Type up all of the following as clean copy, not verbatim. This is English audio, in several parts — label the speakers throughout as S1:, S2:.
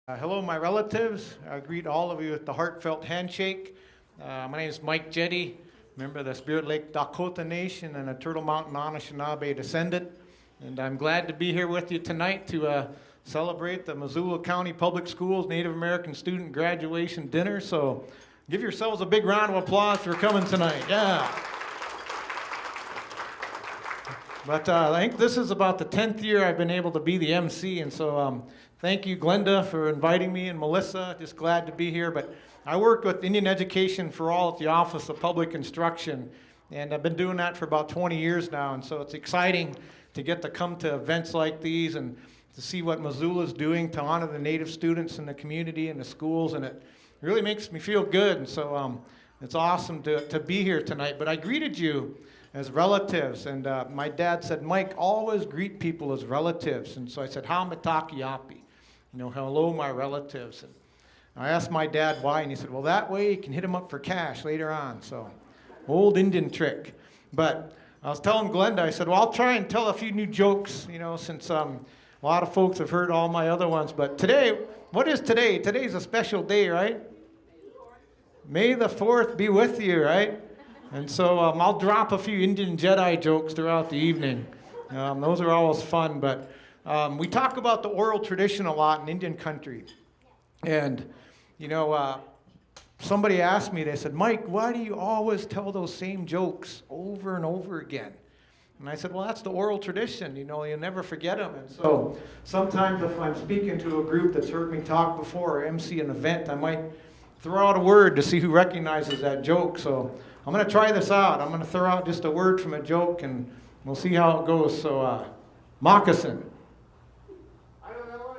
S1: Hello, my relatives. I greet all of you with the heartfelt handshake. My name is Mike Jedi, member of the Spirit Lake Dakota Nation and a Turtle Mountain Anishinaabe descendant. And I'm glad to be here with you tonight to celebrate the Missoula County Public Schools Native American Student Graduation Dinner. So give yourselves a big round of applause for coming tonight. Yeah. But I think this is about the 10th year I've been able to be the MC, and so thank you, Glenda, for inviting me, and Melissa. Just glad to be here. But I work with Indian Education for All at the Office of Public Instruction, and I've been doing that for about 20 years now, and so it's exciting to get to come to events like these and to see what Missoula's doing to honor the Native students in the community and the schools, and it really makes me feel good, and so it's awesome to be here tonight. But I greeted you as relatives, and my dad said, Mike, always greet people as relatives. And so I said, Hammett, hello, my relatives. And I asked my dad why, and he said, well, that way you can hit him up for cash later on. So, old Indian trick. But I was telling Glenda, I said, well, I'll try and tell a few new jokes, since a lot of folks have heard all my other ones. But today, what is today? Today's a special day, right? May the 4th be with you, right? And so I'll drop a few Indian Jedi jokes throughout the evening. Those are always fun, but we talk about the oral tradition a lot in Indian country. And, somebody asked me, they said, Mike, why do you always tell those same jokes over and over again? And I said, well, that's the oral tradition, you'll never forget them. And so sometimes if I'm speaking to a group that's heard me talk before or MC an event, I might throw out a word to see who recognizes that joke. So I'm going to try this out. I'm going to throw out just a word from a joke, and we'll see how it goes. So, moccasin.
S2: I know that one.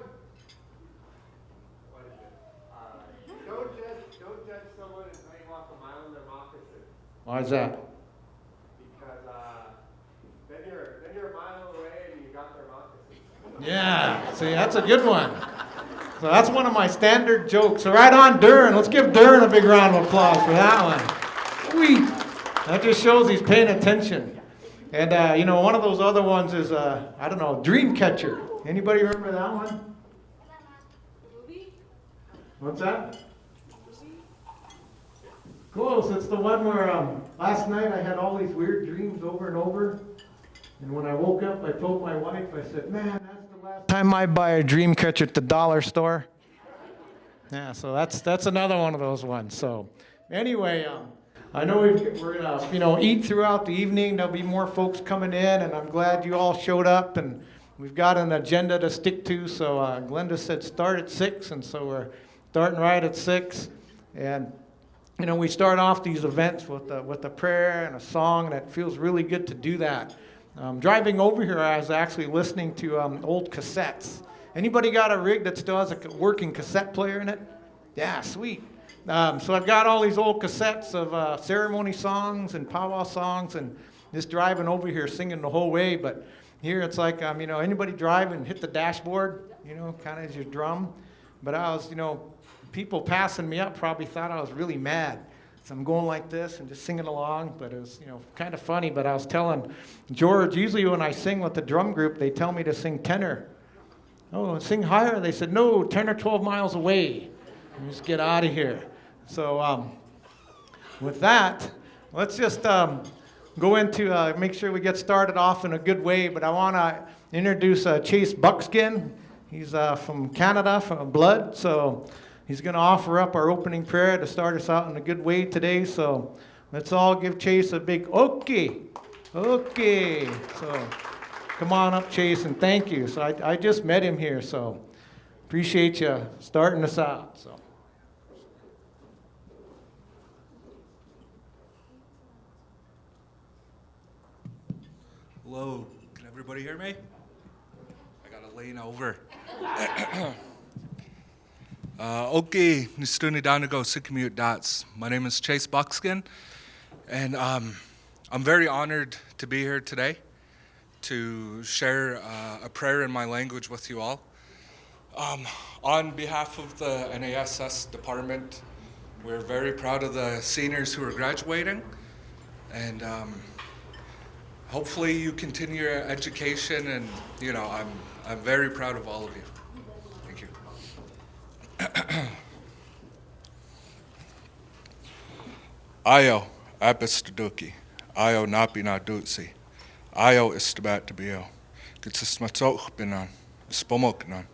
S2: What is it? Don't judge someone until you walk a mile in their moccasin.
S1: Why is that?
S2: Because then you're a mile away and you got their moccasin.
S1: Yeah, see, that's a good one. So that's one of my standard jokes. So right on, Durin. Let's give Durin a big round of applause for that one. Sweet. That just shows he's paying attention. And, one of those other ones is, Dream Catcher. Anybody remember that one?
S3: Movie?
S1: What's that? Close. It's the one where last night I had all these weird dreams over and over. And when I woke up, I told my wife, I said, man, that's the last time I buy a dream catcher at the dollar store. Yeah, so that's another one of those ones. So anyway, I know we're gonna eat throughout the evening. There'll be more folks coming in, and I'm glad you all showed up. And we've got an agenda to stick to. So Glenda said start at 6, and so we're starting right at 6. And we start off these events with a prayer and a song, and it feels really good to do that. Driving over here, I was actually listening to old cassettes. Anybody got a rig that still has a working cassette player in it? Yeah, sweet. So I've got all these old cassettes of ceremony songs and powwow songs, and just driving over here singing the whole way. But here it's like, anybody driving hit the dashboard, kind of as your drum. But I was, people passing me up probably thought I was really mad. So I'm going like this and just singing along, but it was, kind of funny. But I was telling George, usually when I sing with the drum group, they tell me to sing tenor. Oh, sing higher? They said, no, 10 or 12 miles away. Just get out of here. So with that, let's just go into, make sure we get started off in a good way. But I want to introduce Chase Buckskin. He's from Canada, from Blood. So he's going to offer up our opening prayer to start us out in a good way today. So let's all give Chase a big okay. Okay. So come on up, Chase, and thank you. So I just met him here, so appreciate you starting us out. So.
S4: Hello, can everybody hear me? I gotta lean over. Okay, Nistuni Danago Sikimute Dats. My name is Chase Buckskin, and I'm very honored to be here today to share a prayer in my language with you all. On behalf of the NASS department, we're very proud of the seniors who are graduating, and hopefully you continue your education, and I'm very proud of all of you. Thank you. Ayo, abistaduki. Ayo napi na dutsi. Ayo istabat bio. Gitsis matok binan. Spomoknan.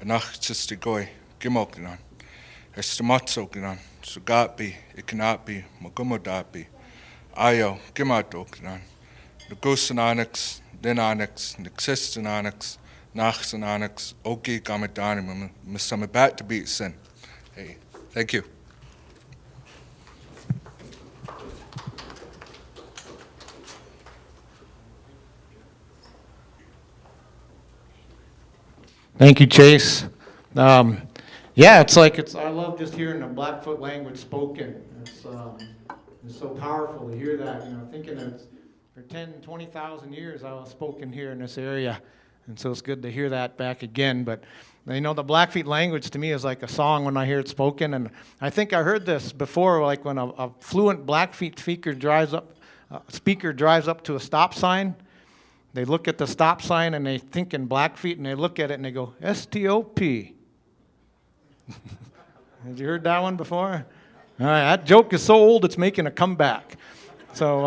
S4: Anach tistigoi. Gimoknan. Estimatsokinan. Sugatbi. Ikanatbi. Magumodabi. Ayo. Gimadoknan. Nugusananix. Dinanix. Nixistananix. Nachsananix. Oki gamadani. Misamabat to beat sin. Hey, thank you.
S1: Thank you, Chase. Yeah, I love just hearing the Blackfoot language spoken. It's so powerful to hear that, thinking that for 10, 20,000 years I was spoken here in this area. And so it's good to hear that back again. But, the Blackfeet language to me is like a song when I hear it spoken. And I think I heard this before, like when a fluent Blackfeet speaker drives up to a stop sign. They look at the stop sign and they think in Blackfeet and they look at it and they go, S-T-O-P. Have you heard that one before? All right, that joke is so old it's making a comeback. So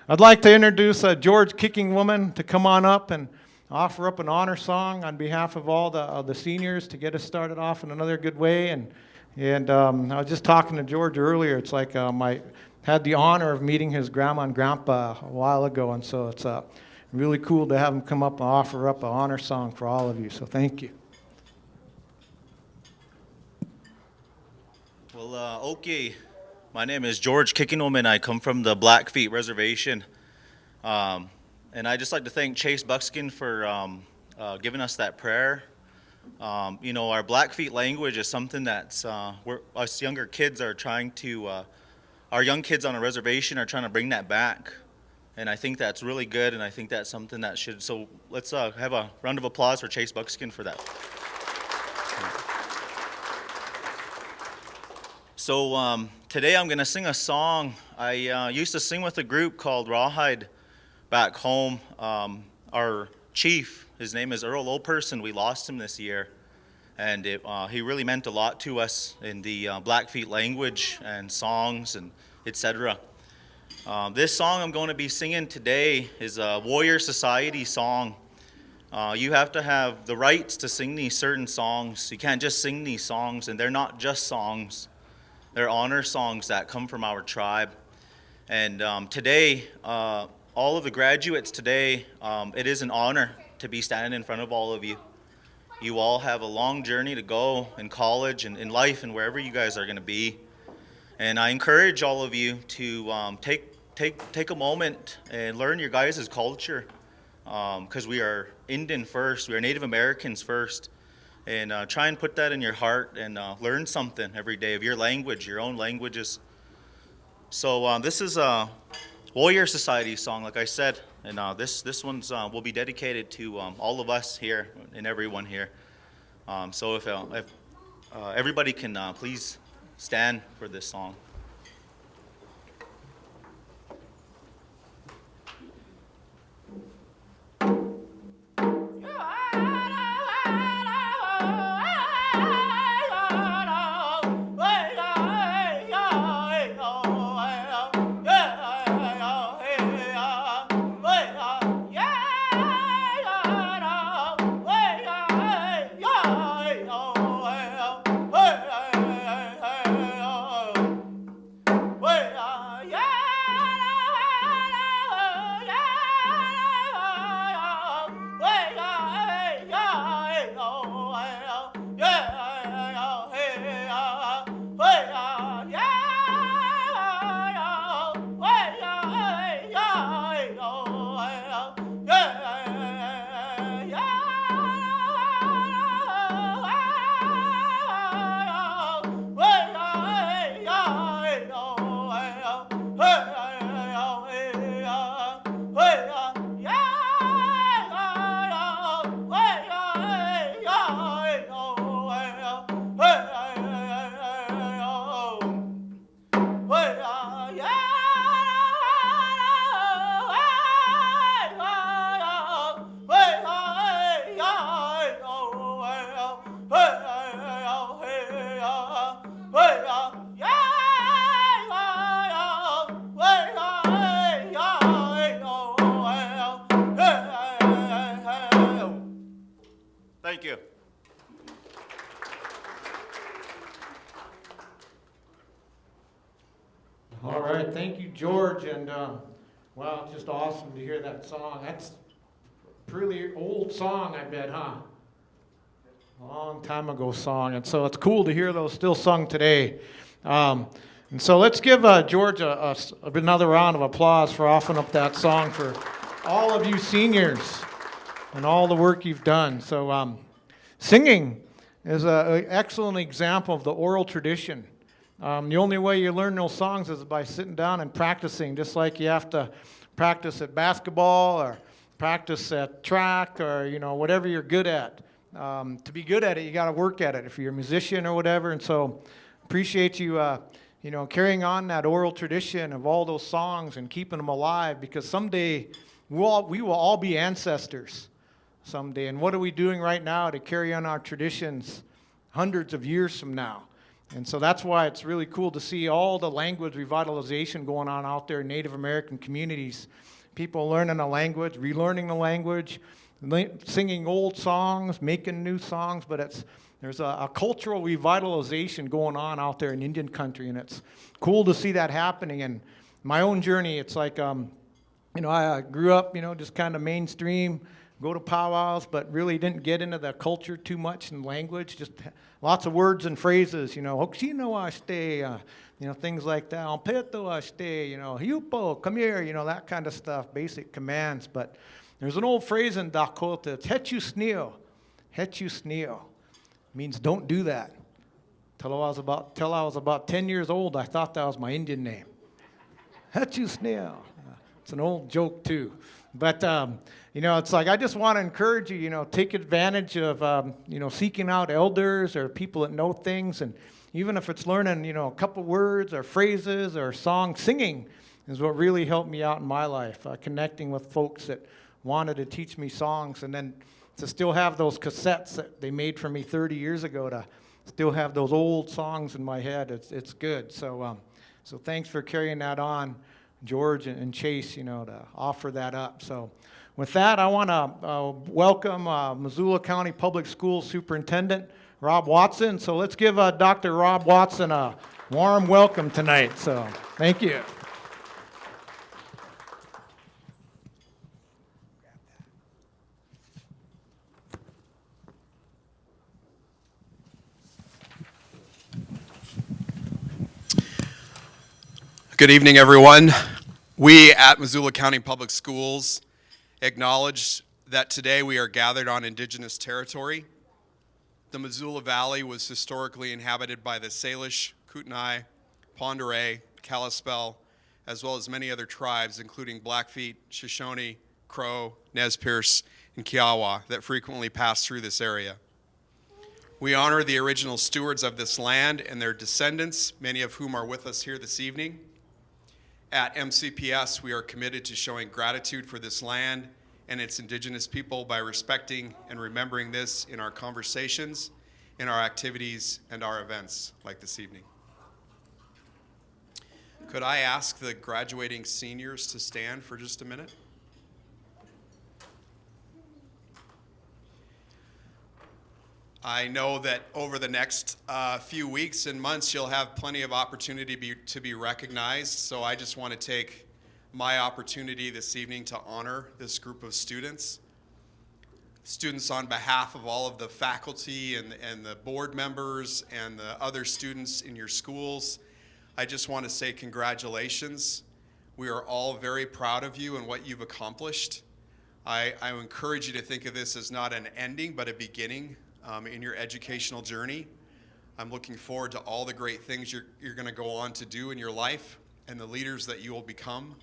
S1: I'd like to introduce George Kicking Woman to come on up and offer up an honor song on behalf of all the seniors to get us started off in another good way. And I was just talking to George earlier. It's like I had the honor of meeting his grandma and grandpa a while ago, and so it's really cool to have him come up and offer up an honor song for all of you. So thank you.
S5: Well, okay. My name is George Kickinoman. I come from the Blackfeet Reservation. And I'd just like to thank Chase Buckskin for giving us that prayer. Our Blackfeet language is something that's, us younger kids are trying to, our young kids on a reservation are trying to bring that back. And I think that's really good, and I think that's something that should, so let's have a round of applause for Chase Buckskin for that. So today I'm going to sing a song. I used to sing with a group called Rawhide back home. Our chief, his name is Earl Oldperson. We lost him this year, and he really meant a lot to us in the Blackfeet language and songs and etc. This song I'm going to be singing today is a Warrior Society song. You have to have the rights to sing these certain songs. You can't just sing these songs, and they're not just songs. They're honor songs that come from our tribe. And today, all of the graduates today, it is an honor to be standing in front of all of you. You all have a long journey to go in college and in life and wherever you guys are going to be. And I encourage all of you to take a moment and learn your guys' culture, because we are Indian first, we are Native Americans first, and try and put that in your heart and learn something every day of your language, your own languages. So this is a Warrior Society song, like I said, and this one's will be dedicated to all of us here and everyone here. So if everybody can please stand for this song.
S1: right, thank you, George, and wow, it's just awesome to hear that song. That's a pretty old song, I bet, huh? Long time ago song, and so it's cool to hear those still sung today. And so let's give George another round of applause for offering up that song for all of you seniors and all the work you've done. So singing is an excellent example of the oral tradition. The only way you learn those songs is by sitting down and practicing, just like you have to practice at basketball or practice at track or, whatever you're good at. To be good at it, you got to work at it if you're a musician or whatever. And so appreciate you, carrying on that oral tradition of all those songs and keeping them alive, because someday we will all be ancestors someday. And what are we doing right now to carry on our traditions hundreds of years from now? And so that's why it's really cool to see all the language revitalization going on out there in Native American communities. People learning the language, relearning the language, singing old songs, making new songs, but there's a cultural revitalization going on out there in Indian country, and it's cool to see that happening. And my own journey, it's like, I grew up, just kind of mainstream, go to powwows, but really didn't get into the culture too much and language, just lots of words and phrases, Hoksino ashte, things like that, Alpeto ashte, Hiupo, come here, that kind of stuff, basic commands. But there's an old phrase in Dakota, it's hechu sneo, means don't do that. Till I was about 10 years old, I thought that was my Indian name. Hechu sneo. It's an old joke too. But, it's like I just want to encourage you, take advantage of, seeking out elders or people that know things. And even if it's learning, a couple words or phrases or song, singing is what really helped me out in my life, connecting with folks that wanted to teach me songs, and then to still have those cassettes that they made for me 30 years ago, to still have those old songs in my head. It's good. So thanks for carrying that on, George and Chase, to offer that up. So with that, I want to welcome Missoula County Public Schools Superintendent Rob Watson. So let's give Dr. Rob Watson a warm welcome tonight. So thank you.
S6: Good evening, everyone. We at Missoula County Public Schools acknowledge that today we are gathered on Indigenous territory. The Missoula Valley was historically inhabited by the Salish, Kootenai, Pend Oreille, Kalispel, as well as many other tribes, including Blackfeet, Shoshone, Crow, Nez Perce, and Kiowa that frequently pass through this area. We honor the original stewards of this land and their descendants, many of whom are with us here this evening. At MCPS, we are committed to showing gratitude for this land and its indigenous people by respecting and remembering this in our conversations, in our activities, and our events like this evening. Could I ask the graduating seniors to stand for just a minute? I know that over the next few weeks and months, you'll have plenty of opportunity to be recognized. So I just want to take my opportunity this evening to honor this group of students. Students on behalf of all of the faculty and the board members and the other students in your schools, I just want to say congratulations. We are all very proud of you and what you've accomplished. I encourage you to think of this as not an ending, but a beginning in your educational journey. I'm looking forward to all the great things you're going to go on to do in your life and the leaders that you will become.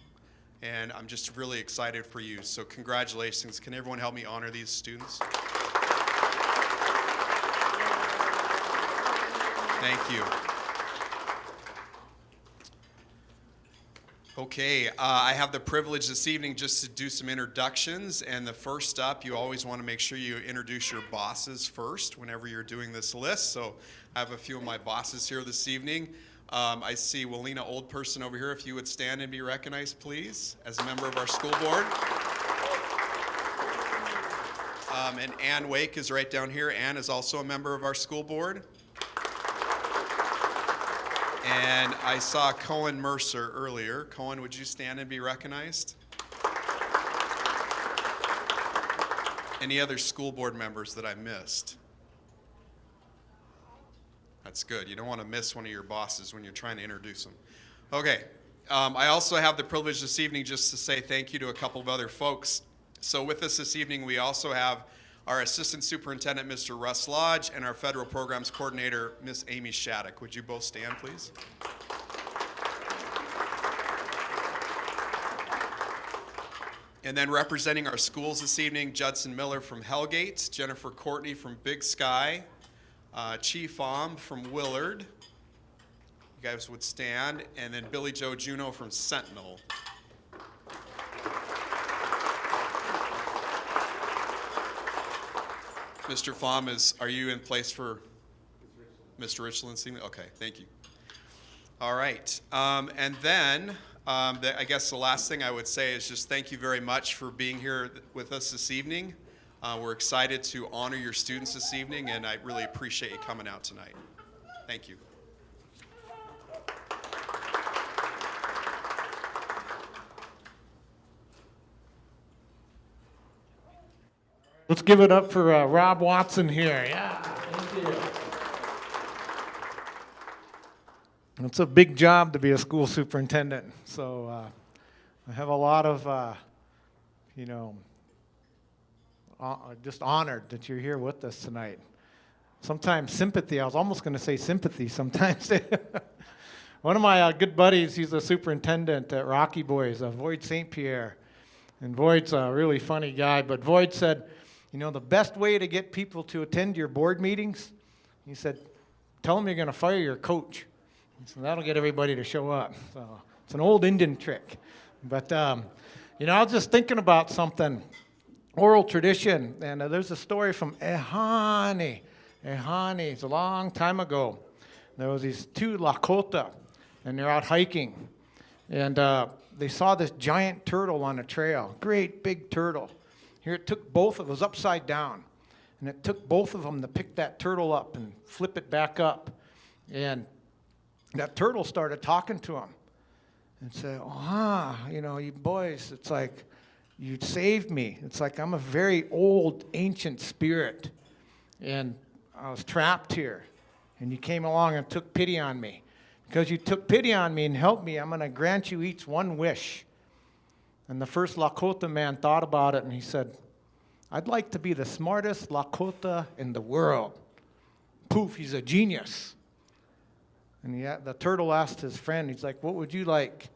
S6: And I'm just really excited for you. So congratulations. Can everyone help me honor these students? Thank you. Okay, I have the privilege this evening just to do some introductions, and the first up, you always want to make sure you introduce your bosses first whenever you're doing this list. So I have a few of my bosses here this evening. I see Walina Old Person over here. If you would stand and be recognized, please, as a member of our school board. And Ann Wake is right down here. Ann is also a member of our school board. And I saw Cohen Mercer earlier. Cohen, would you stand and be recognized? Any other school board members that I missed? That's good. You don't want to miss one of your bosses when you're trying to introduce them. Okay. I also have the privilege this evening just to say thank you to a couple of other folks. So with us this evening, we also have our Assistant Superintendent, Mr. Russ Lodge, and our Federal Programs Coordinator, Ms. Amy Shattuck. Would you both stand, please? And then representing our schools this evening, Judson Miller from Hellgate, Jennifer Courtney from Big Sky, Chief Om from Willard. You guys would stand. And then Billy Joe Juneau from Sentinel. Mr. Pham, are you in place for Mr. Richland? Okay, thank you. All right, and then I guess the last thing I would say is just thank you very much for being here with us this evening. We're excited to honor your students this evening, and I really appreciate you coming out tonight. Thank you.
S1: Let's give it up for Rob Watson here. Yeah, thank you. It's a big job to be a school superintendent. So I have a lot of, just honored that you're here with us tonight. Sometimes sympathy, I was almost going to say sympathy sometimes. One of my good buddies, he's a superintendent at Rocky Boys, Void St. Pierre. And Void's a really funny guy, but Void said, the best way to get people to attend your board meetings, he said, tell them you're going to fire your coach. So that'll get everybody to show up. So it's an old Indian trick. But, I was just thinking about something, oral tradition. And there's a story from Ehani. It's a long time ago. There was these two Lakota, and they're out hiking. And they saw this giant turtle on a trail, great big turtle. Here it took both of them, it was upside down. And it took both of them to pick that turtle up and flip it back up. And that turtle started talking to him and said, you boys, it's like you saved me. It's like I'm a very old, ancient spirit. And I was trapped here. And you came along and took pity on me. Because you took pity on me and helped me, I'm going to grant you each one wish. And the first Lakota man thought about it, and he said, I'd like to be the smartest Lakota in the world. Poof, he's a genius. And the turtle asked his friend, he's like, what would you like?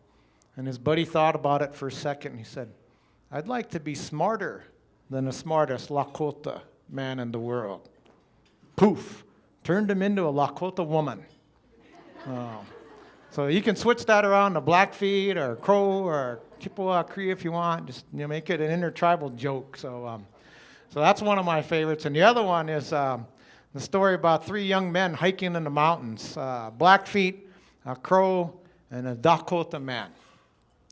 S1: And his buddy thought about it for a second, and he said, I'd like to be smarter than the smartest Lakota man in the world. Poof, turned him into a Lakota woman. So you can switch that around to Blackfeet or Crow or Chippewa Cree if you want. Just make it an intertribal joke. So that's one of my favorites. And the other one is the story about three young men hiking in the mountains. Blackfeet, a Crow, and a Dakota man.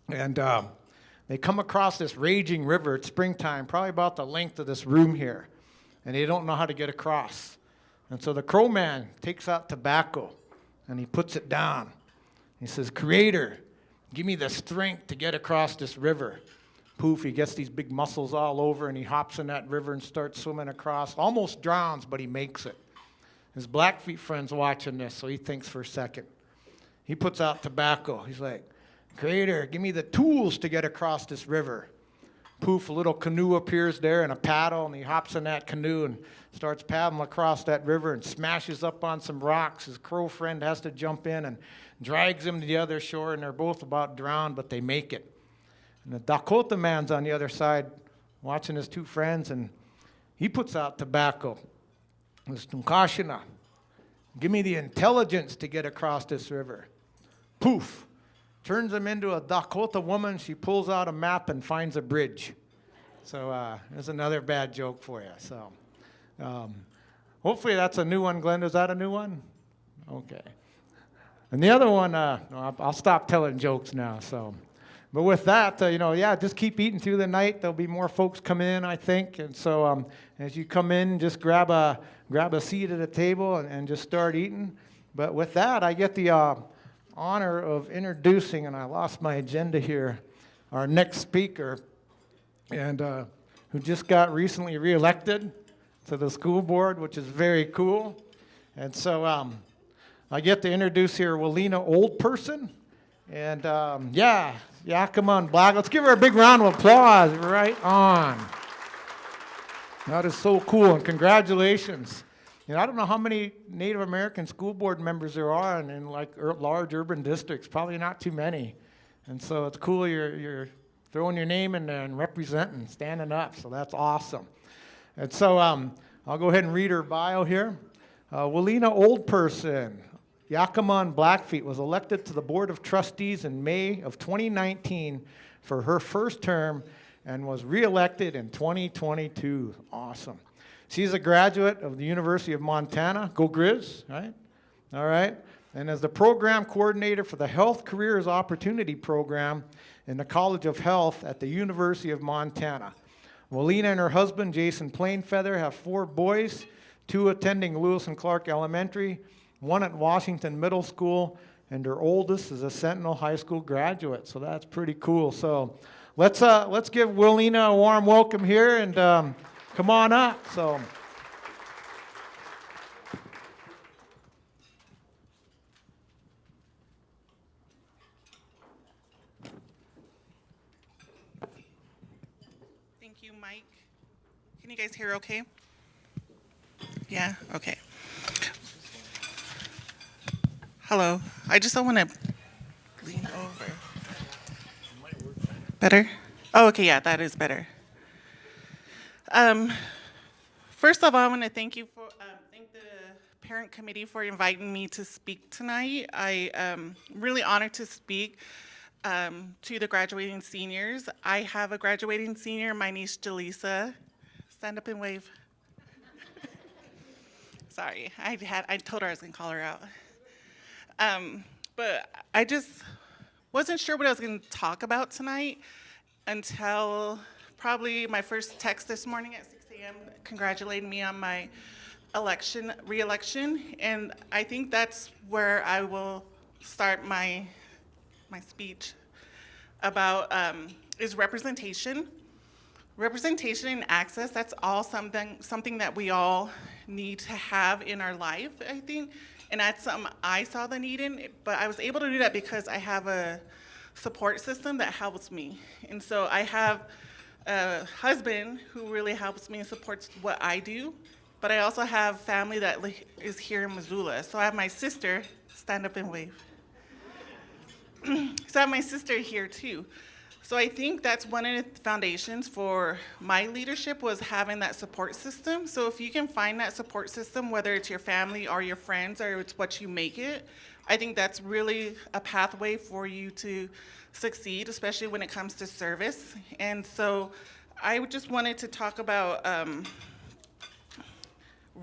S1: And they come across this raging river. It's springtime, probably about the length of this room here. And they don't know how to get across. And so the Crow man takes out tobacco and he puts it down. He says, Creator, give me the strength to get across this river. Poof, he gets these big muscles all over, and he hops in that river and starts swimming across. Almost drowns, but he makes it. His Blackfeet friend's watching this, so he thinks for a second. He puts out tobacco. He's like, Creator, give me the tools to get across this river. Poof, a little canoe appears there and a paddle, and he hops in that canoe and starts paddling across that river and smashes up on some rocks. His Crow friend has to jump in and drags him to the other shore, and they're both about drowned, but they make it. And the Dakota man's on the other side watching his two friends, and he puts out tobacco. It's Tunkashina. Give me the intelligence to get across this river. Poof. Turns him into a Dakota woman. She pulls out a map and finds a bridge. So there's another bad joke for you. So hopefully that's a new one, Glenda. Is that a new one? Okay. And the other one, I'll stop telling jokes now. So, but with that, just keep eating through the night. There'll be more folks come in, I think. And so as you come in, just grab a seat at a table and just start eating. But with that, I get the honor of introducing, and I lost my agenda here, our next speaker, and who just got recently reelected to the school board, which is very cool. And so I get to introduce here Walina Old Person. And come on, Black. Let's give her a big round of applause. Right on. That is so cool, and congratulations. You know, I don't know how many Native American school board members there are in like large urban districts. Probably not too many. And so it's cool you're throwing your name in there and representing, standing up. So that's awesome. And so I'll go ahead and read her bio here. Walina Old Person, Yakima Blackfeet, was elected to the Board of Trustees in May of 2019 for her first term and was reelected in 2022. Awesome. She's a graduate of the University of Montana. Go Grizz, right? All right. And as the program coordinator for the Health Careers Opportunity Program in the College of Health at the University of Montana. Walina and her husband, Jason Plainfeather, have 4 boys, 2 attending Lewis and Clark Elementary, 1 at Washington Middle School, and her oldest is a Sentinel High School graduate. So that's pretty cool. So let's give Walina a warm welcome here, and come on up. So.
S7: Thank you, Mike. Can you guys hear okay? Yeah? Okay. Hello. I just don't want to lean over. Better? Oh, okay, yeah, that is better. First of all, I want to thank the parent committee for inviting me to speak tonight. I am really honored to speak to the graduating seniors. I have a graduating senior, my niece Jaleesa. Stand up and wave. Sorry, I told her I was gonna call her out. But I just wasn't sure what I was gonna talk about tonight until probably my first text this morning at 6 a.m. congratulating me on my re-election, and I think that's where I will start my speech about is representation. Representation and access, that's all something that we all need to have in our life, I think. And that's something I saw the need in, but I was able to do that because I have a support system that helps me. And so I have a husband who really helps me and supports what I do, but I also have family that is here in Missoula. So I have my sister, stand up and wave. So I have my sister here too. So I think that's one of the foundations for my leadership was having that support system. So if you can find that support system, whether it's your family or your friends or it's what you make it, I think that's really a pathway for you to succeed, especially when it comes to service. And so I just wanted to talk about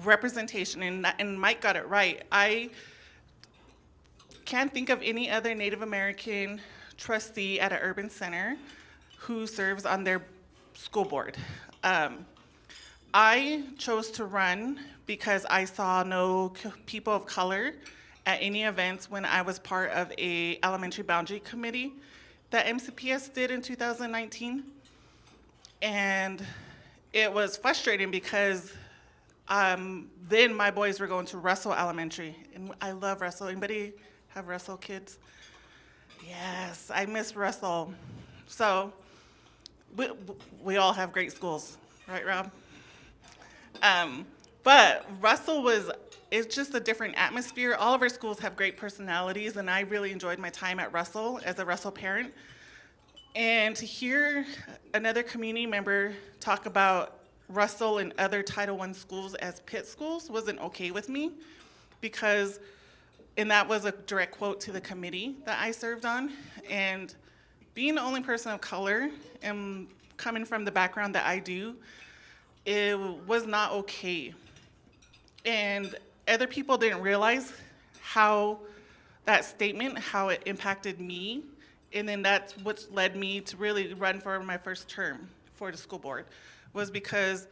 S7: representation, and Mike got it right. I can't think of any other Native American trustee at an urban center who serves on their school board. I chose to run because I saw no people of color at any events when I was part of a elementary boundary committee that MCPS did in 2019. And it was frustrating because then my boys were going to Russell Elementary, and I love Russell. Anybody have Russell kids? Yes, I miss Russell. So we all have great schools, right, Rob? But Russell it's just a different atmosphere. All of our schools have great personalities, and I really enjoyed my time at Russell as a Russell parent. And to hear another community member talk about Russell and other Title I schools as pit schools wasn't okay with me, and that was a direct quote to the committee that I served on. And being the only person of color and coming from the background that I do, it was not okay. And other people didn't realize how that statement, how it impacted me. And then that's what led me to really run for my first term for the school board, was because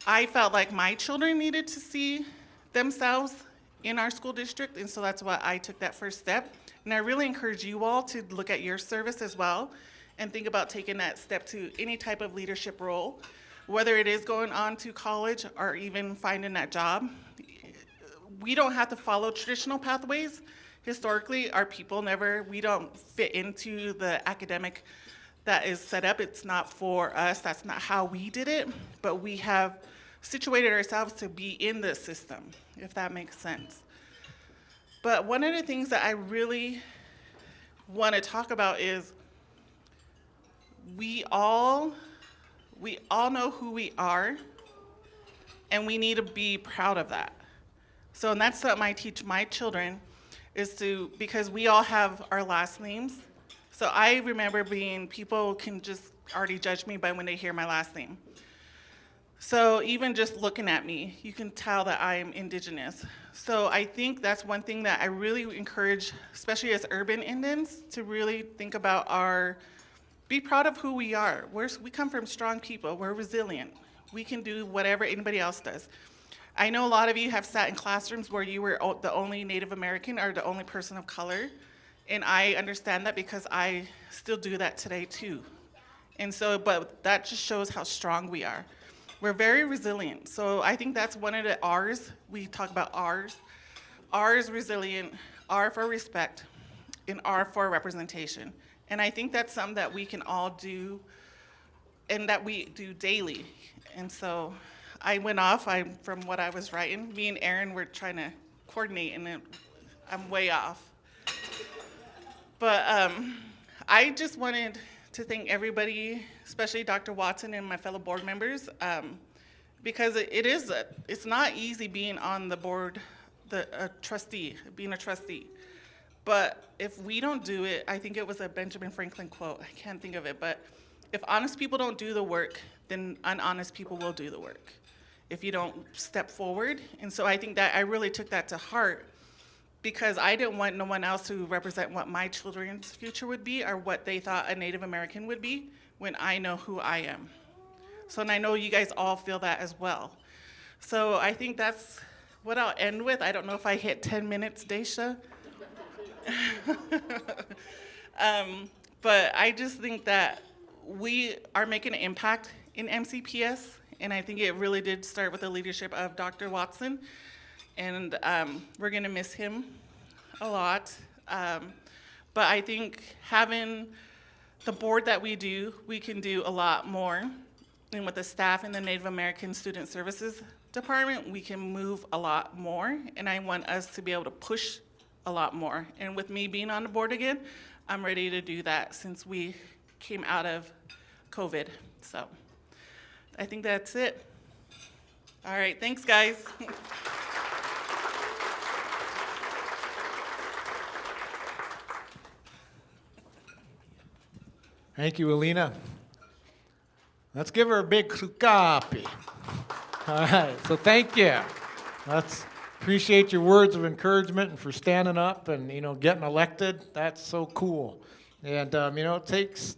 S7: I felt like my children needed to see themselves in our school district, and so that's why I took that first step. And I really encourage you all to look at your service as well and think about taking that step to any type of leadership role, whether it is going on to college or even finding that job. We don't have to follow traditional pathways. Historically, our people we don't fit into the academic that is set up. It's not for us, that's not how we did it, but we have situated ourselves to be in this system, if that makes sense. But one of the things that I really want to talk about is we all know who we are, and we need to be proud of that. So, and that's something I teach my children, because we all have our last names. So I remember people can just already judge me by when they hear my last name. So even just looking at me, you can tell that I'm indigenous. So I think that's one thing that I really encourage, especially as urban Indians, to really think about be proud of who we are. We come from strong people, we're resilient. We can do whatever anybody else does. I know a lot of you have sat in classrooms where you were the only Native American or the only person of color, and I understand that because I still do that today too. And so, but that just shows how strong we are. We're very resilient. So I think that's one of the R's. We talk about R's. R is resilient, R for respect, and R for representation. And I think that's something that we can all do and that we do daily. And so I went off from what I was writing. Me and Aaron were trying to coordinate, and I'm way off. But I just wanted to thank everybody, especially Dr. Watson and my fellow board members, because it's not easy being on the board, being a trustee. But if we don't do it, I think it was a Benjamin Franklin quote, I can't think of it, but if honest people don't do the work, then unhonest people will do the work if you don't step forward. And so I think that I really took that to heart, because I didn't want no one else to represent what my children's future would be or what they thought a Native American would be when I know who I am. So, and I know you guys all feel that as well. So I think that's what I'll end with. I don't know if I hit 10 minutes, Dasha. But I just think that we are making an impact in MCPS, and I think it really did start with the leadership of Dr. Watson, and we're gonna miss him a lot. But I think having the board that we do, we can do a lot more. And with the staff in the Native American Student Services Department, we can move a lot more, and I want us to be able to push a lot more. And with me being on the board again, I'm ready to do that since we came out of COVID. So I think that's it. All right, thanks, guys.
S1: Thank you, Alina. Let's give her a big copy. All right, so thank you. Let's appreciate your words of encouragement and for standing up and, getting elected. That's so cool. And, it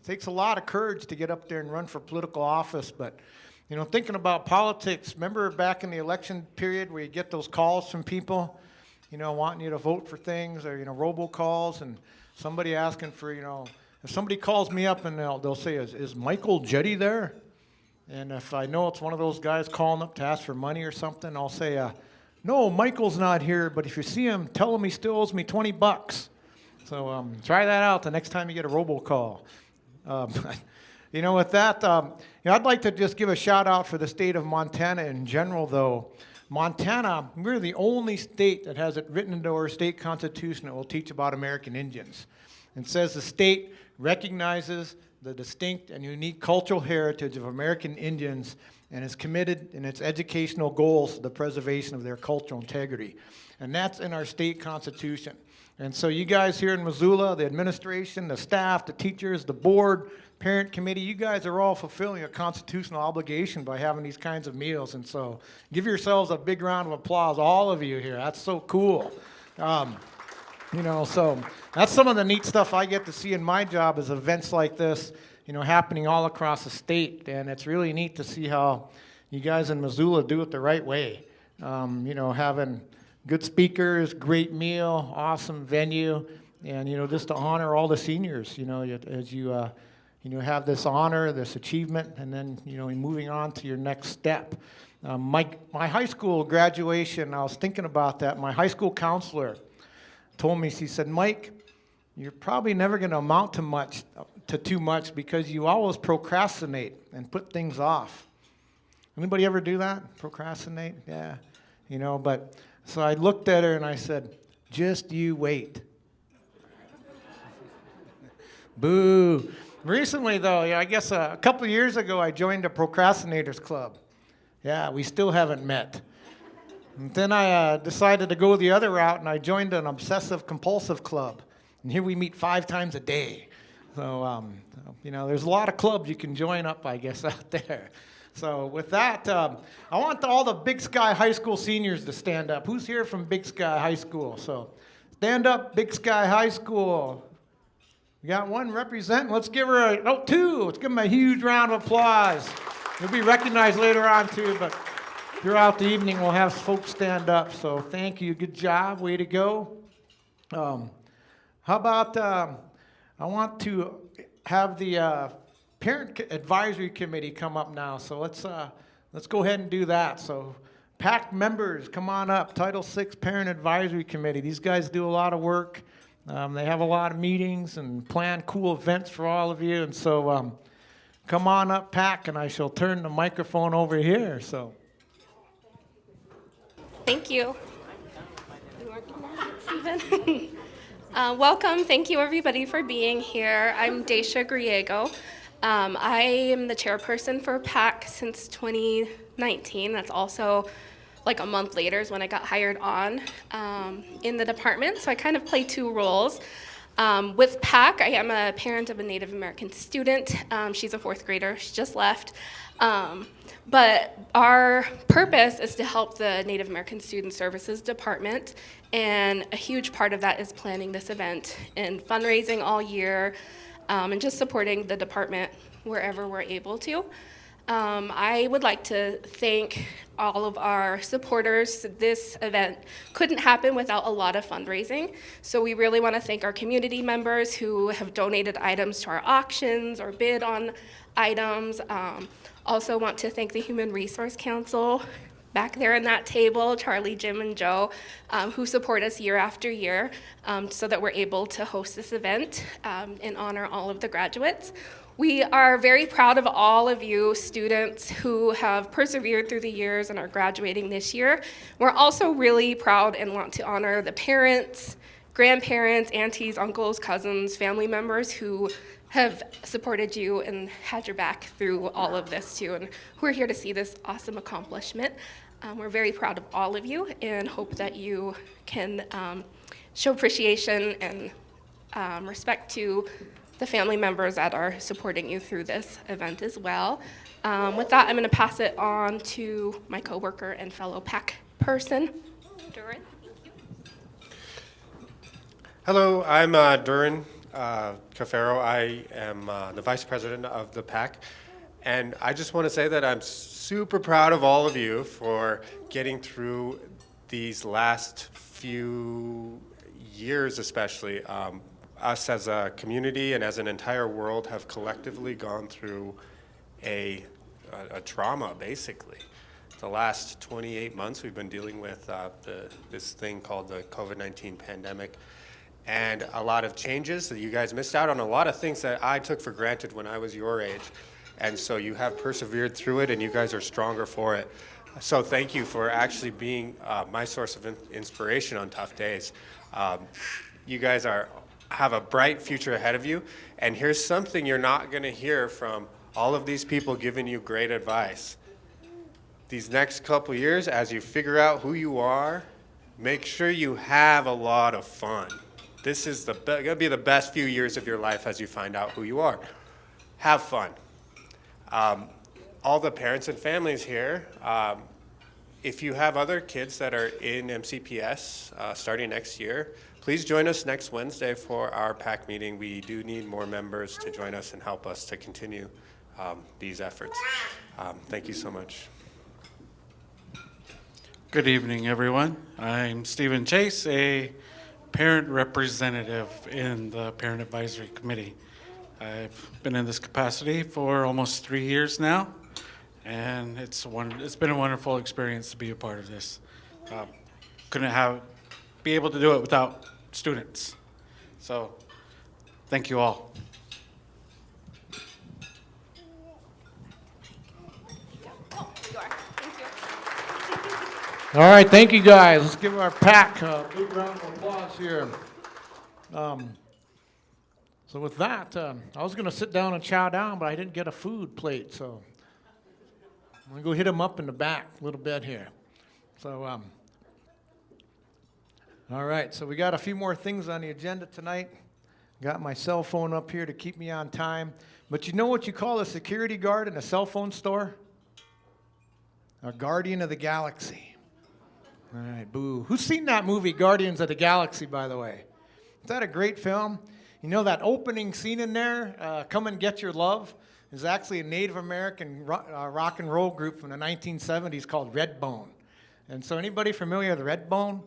S1: takes a lot of courage to get up there and run for political office. But, thinking about politics, remember back in the election period where you get those calls from people, wanting you to vote for things or, robocalls, and somebody asking for, if somebody calls me up and they'll say, is Michael Jedi there? And if I know it's one of those guys calling up to ask for money or something, I'll say, no, Michael's not here, but if you see him, tell him he still owes me $20. So try that out the next time you get a robocall. With that, I'd like to just give a shout out for the state of Montana in general, though. Montana, we're the only state that has it written into our state constitution that will teach about American Indians. It says the state recognizes the distinct and unique cultural heritage of American Indians and is committed in its educational goals to the preservation of their cultural integrity. And that's in our state constitution. And so you guys here in Missoula, the administration, the staff, the teachers, the board, parent committee, you guys are all fulfilling a constitutional obligation by having these kinds of meals. And so give yourselves a big round of applause, all of you here. That's so cool. So that's some of the neat stuff I get to see in my job is events like this, happening all across the state. And it's really neat to see how you guys in Missoula do it the right way. Having good speakers, great meal, awesome venue, and, just to honor all the seniors, as you, have this honor, this achievement, and then, moving on to your next step. My high school graduation, I was thinking about that. My high school counselor told me, she said, Mike, you're probably never going to amount to too much because you always procrastinate and put things off. Anybody ever do that? Procrastinate? Yeah. But so I looked at her and I said, just you wait. Boo. Recently, though, I guess a couple of years ago, I joined a procrastinators club. Yeah, we still haven't met. And then I decided to go the other route, and I joined an obsessive-compulsive club. And here we meet 5 times a day. So, there's a lot of clubs you can join up, I guess, out there. So with that, I want all the Big Sky High School seniors to stand up. Who's here from Big Sky High School? So stand up, Big Sky High School. We got one representing. Let's give her two. Let's give them a huge round of applause. You'll be recognized later on, too, but throughout the evening, we'll have folks stand up. So thank you. Good job. Way to go. How about I want to have the Parent Advisory Committee come up now. So let's go ahead and do that. So PAC members, come on up. Title VI Parent Advisory Committee. These guys do a lot of work. They have a lot of meetings and plan cool events for all of you. And so come on up, PAC, and I shall turn the microphone over here. So.
S3: Thank you. Welcome. Thank you, everybody, for being here. I'm Dasha Griego. I am the chairperson for PAC since 2019. That's also like a month later is when I got hired on in the department. So I kind of play 2 roles. With PAC, I am a parent of a Native American student. She's a 4th grader. She just left. But our purpose is to help the Native American Student Services Department, and a huge part of that is planning this event and fundraising all year, and just supporting the department wherever we're able to. I would like to thank all of our supporters. This event couldn't happen without a lot of fundraising, so we really want to thank our community members who have donated items to our auctions or bid on items. Also want to thank the Human Resource Council back there in that table, Charlie, Jim, and Joe, who support us year after year so that we're able to host this event and honor all of the graduates. We are very proud of all of you students who have persevered through the years and are graduating this year. We're also really proud and want to honor the parents, grandparents, aunties, uncles, cousins, family members who have supported you and had your back through all of this too, and who are here to see this awesome accomplishment. We're very proud of all of you and hope that you can show appreciation and respect to the family members that are supporting you through this event as well. With that, I'm going to pass it on to my coworker and fellow PAC person, Durian.
S2: Hello, I'm Durian Cofero. I am the vice president of the PAC, and I just want to say that I'm super proud of all of you for getting through these last few years, especially. Us as a community and as an entire world have collectively gone through a trauma, basically. The last 28 months we've been dealing with this thing called the COVID-19 pandemic, and a lot of changes that you guys missed out on, a lot of things that I took for granted when I was your age. And so you have persevered through it, and you guys are stronger for it. So thank you for actually being my source of inspiration on tough days. You guys have a bright future ahead of you, and here's something you're not going to hear from all of these people giving you great advice. These next couple years, as you figure out who you are, make sure you have a lot of fun. This is going to be the best few years of your life as you find out who you are. Have fun. All the parents and families here, if you have other kids that are in MCPS starting next year, please join us next Wednesday for our PAC meeting. We do need more members to join us and help us to continue these efforts. Thank you so much.
S8: Good evening, everyone. I'm Stephen Chase, a parent representative in the Parent Advisory Committee. I've been in this capacity for almost 3 years now, and it's been a wonderful experience to be a part of this. Couldn't be able to do it without students. So, thank you all.
S1: All right, thank you guys. Let's give our pack a big round of applause here. So with that, I was going to sit down and chow down, but I didn't get a food plate, so I'm going to go hit them up in the back a little bit here. So, all right, so we got a few more things on the agenda tonight. Got my cell phone up here to keep me on time. But you know what you call a security guard in a cell phone store? A guardian of the galaxy. All right, boo. Who's seen that movie, Guardians of the Galaxy, by the way? Is that a great film? You know that opening scene in there, Come and Get Your Love, is actually a Native American rock and roll group from the 1970s called Redbone. And so anybody familiar with Redbone?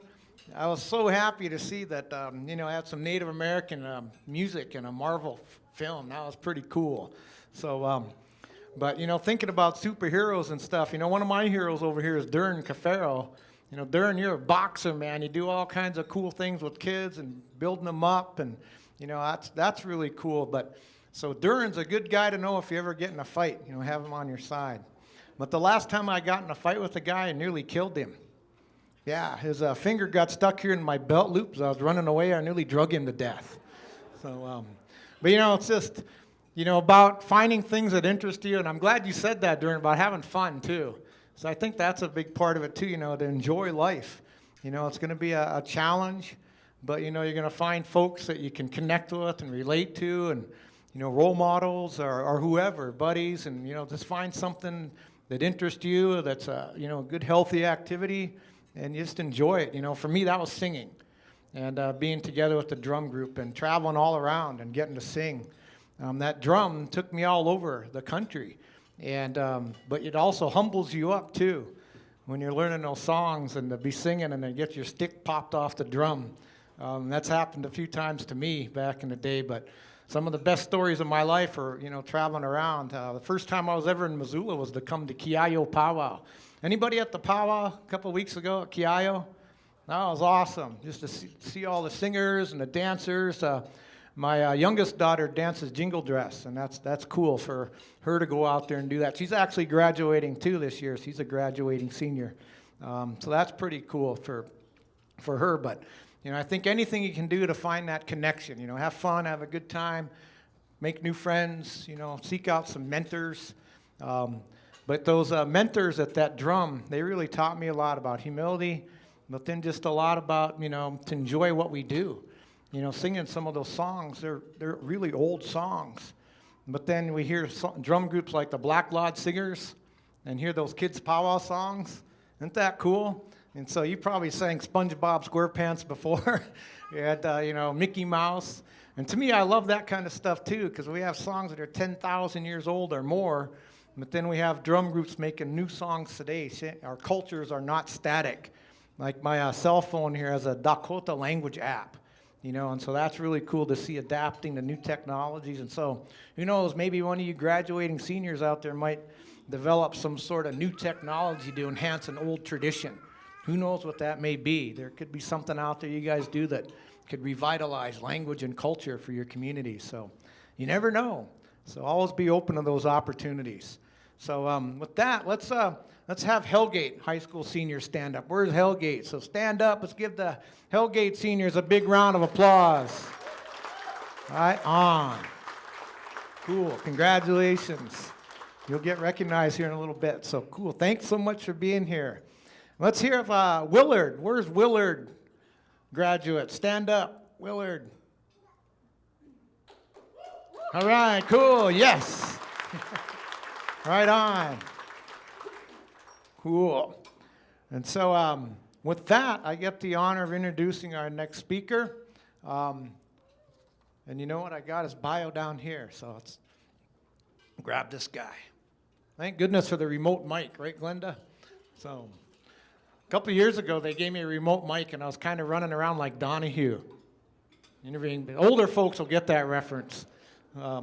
S1: I was so happy to see that, I had some Native American music in a Marvel film. That was pretty cool. So, but, thinking about superheroes and stuff, one of my heroes over here is Durian Cofero. Durian, you're a boxer, man. You do all kinds of cool things with kids and building them up, and, that's really cool. But, so Durian's a good guy to know if you ever get in a fight, have him on your side. But the last time I got in a fight with a guy, I nearly killed him. Yeah, his finger got stuck here in my belt loop as I was running away. I nearly drug him to death. So, but it's just, about finding things that interest you. And I'm glad you said that, Durian, about having fun too. So I think that's a big part of it too, to enjoy life. It's going to be a challenge, but, you're going to find folks that you can connect with and relate to, and, role models or whoever, buddies, and, just find something that interests you, that's a, good, healthy activity, and just enjoy it. For me, that was singing, and being together with the drum group and traveling all around and getting to sing. That drum took me all over the country. And but it also humbles you up too, when you're learning those songs and to be singing and then get your stick popped off the drum. That's happened a few times to me back in the day. But some of the best stories of my life are traveling around. The first time I was ever in Missoula was to come to Kiayo Powwow. Anybody at the powwow a couple of weeks ago at Kiayo? That was awesome, just to see all the singers and the dancers. My youngest daughter dances jingle dress, and that's cool for her to go out there and do that. She's actually graduating too this year. She's a graduating senior, so that's pretty cool for her. But I think anything you can do to find that connection, have fun, have a good time, make new friends, seek out some mentors. But those mentors at that drum, they really taught me a lot about humility, but then just a lot about to enjoy what we do. Singing some of those songs, they're really old songs. But then we hear drum groups like the Black Lodge Singers and hear those kids' powwow songs. Isn't that cool? And so you probably sang SpongeBob SquarePants before. You had, Mickey Mouse. And to me, I love that kind of stuff too, because we have songs that are 10,000 years old or more. But then we have drum groups making new songs today. Our cultures are not static. Like my cell phone here has a Dakota language app. And so that's really cool to see adapting to new technologies. And so, who knows, maybe one of you graduating seniors out there might develop some sort of new technology to enhance an old tradition. Who knows what that may be? There could be something out there you guys do that could revitalize language and culture for your community. So you never know. So always be open to those opportunities. So with that, let's have Hellgate High School seniors stand up. Where's Hellgate? So stand up. Let's give the Hellgate seniors a big round of applause. All right, on. Cool. Congratulations. You'll get recognized here in a little bit. So cool. Thanks so much for being here. Let's hear of Willard. Where's Willard graduate? Stand up. Willard. All right, cool. Yes. Right on. Cool. And so with that, I get the honor of introducing our next speaker. And you know what? I got his bio down here, so let's grab this guy. Thank goodness for the remote mic, right, Glenda? So A couple of years ago, they gave me a remote mic, and I was kind of running around like Donahue. Interviewing, older folks will get that reference. I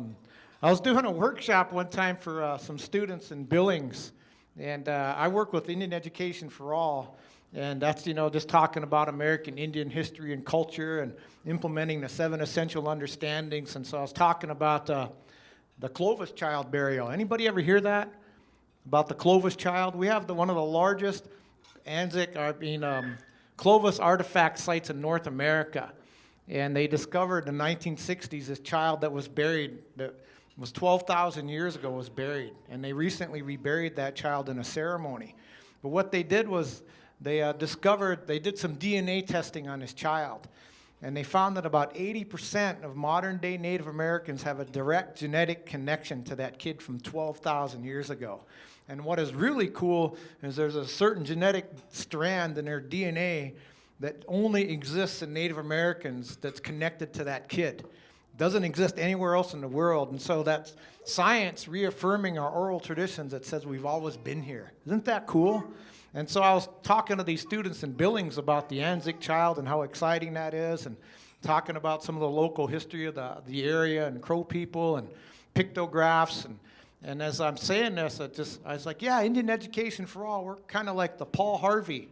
S1: was doing a workshop one time for some students in Billings, and I work with Indian Education for All, and that's, just talking about American Indian history and culture and implementing the 7 essential understandings. And so I was talking about the Clovis child burial. Anybody ever hear that? About the Clovis child? We have one of the largest Clovis artifact sites in North America. And they discovered in the 1960s this child that was buried, that was 12,000 years ago, was buried. And they recently reburied that child in a ceremony. But what they did was they did some DNA testing on this child. And they found that about 80% of modern-day Native Americans have a direct genetic connection to that kid from 12,000 years ago. And what is really cool is there's a certain genetic strand in their DNA that only exists in Native Americans that's connected to that kid. Doesn't exist anywhere else in the world. And so that's science reaffirming our oral traditions that says we've always been here. Isn't that cool? And so I was talking to these students in Billings about the Anzac child and how exciting that is, and talking about some of the local history of the area and Crow people and pictographs. And as I'm saying this, I was like, yeah, Indian Education for All, we're kind of like the Paul Harvey.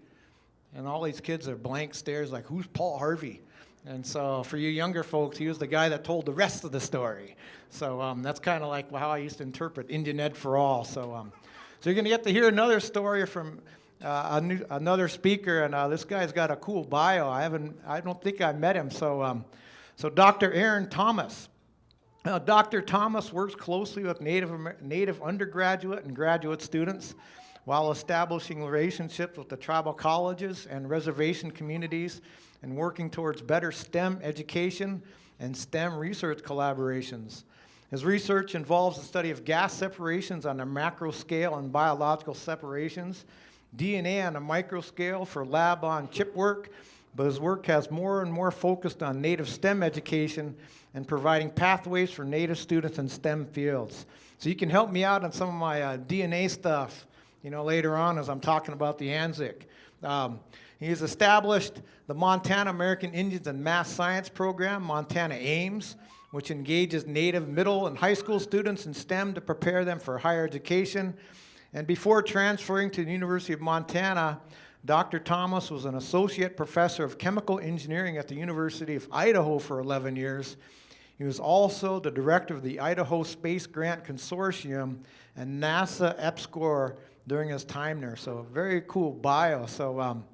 S1: And all these kids are blank stares like, who's Paul Harvey? And so for you younger folks, he was the guy that told the rest of the story. So that's kind of like how I used to interpret Indian Ed for All. So you're going to get to hear another story from another speaker, and this guy's got a cool bio. I don't think I met him. So Dr. Aaron Thomas. Dr. Thomas works closely with Native undergraduate and graduate students while establishing relationships with the tribal colleges and reservation communities and working towards better STEM education and STEM research collaborations. His research involves the study of gas separations on a macro scale and biological separations, DNA on a micro scale for lab-on-chip work, but his work has more and more focused on Native STEM education and providing pathways for Native students in STEM fields. So you can help me out on some of my DNA stuff, later on as I'm talking about the Anzac. He has established the Montana American Indians and Math Science Program, Montana AIMS, which engages Native middle and high school students in STEM to prepare them for higher education. And before transferring to the University of Montana, Dr. Thomas was an associate professor of chemical engineering at the University of Idaho for 11 years. He was also the director of the Idaho Space Grant Consortium and NASA EPSCoR during his time there. So a very cool bio. So,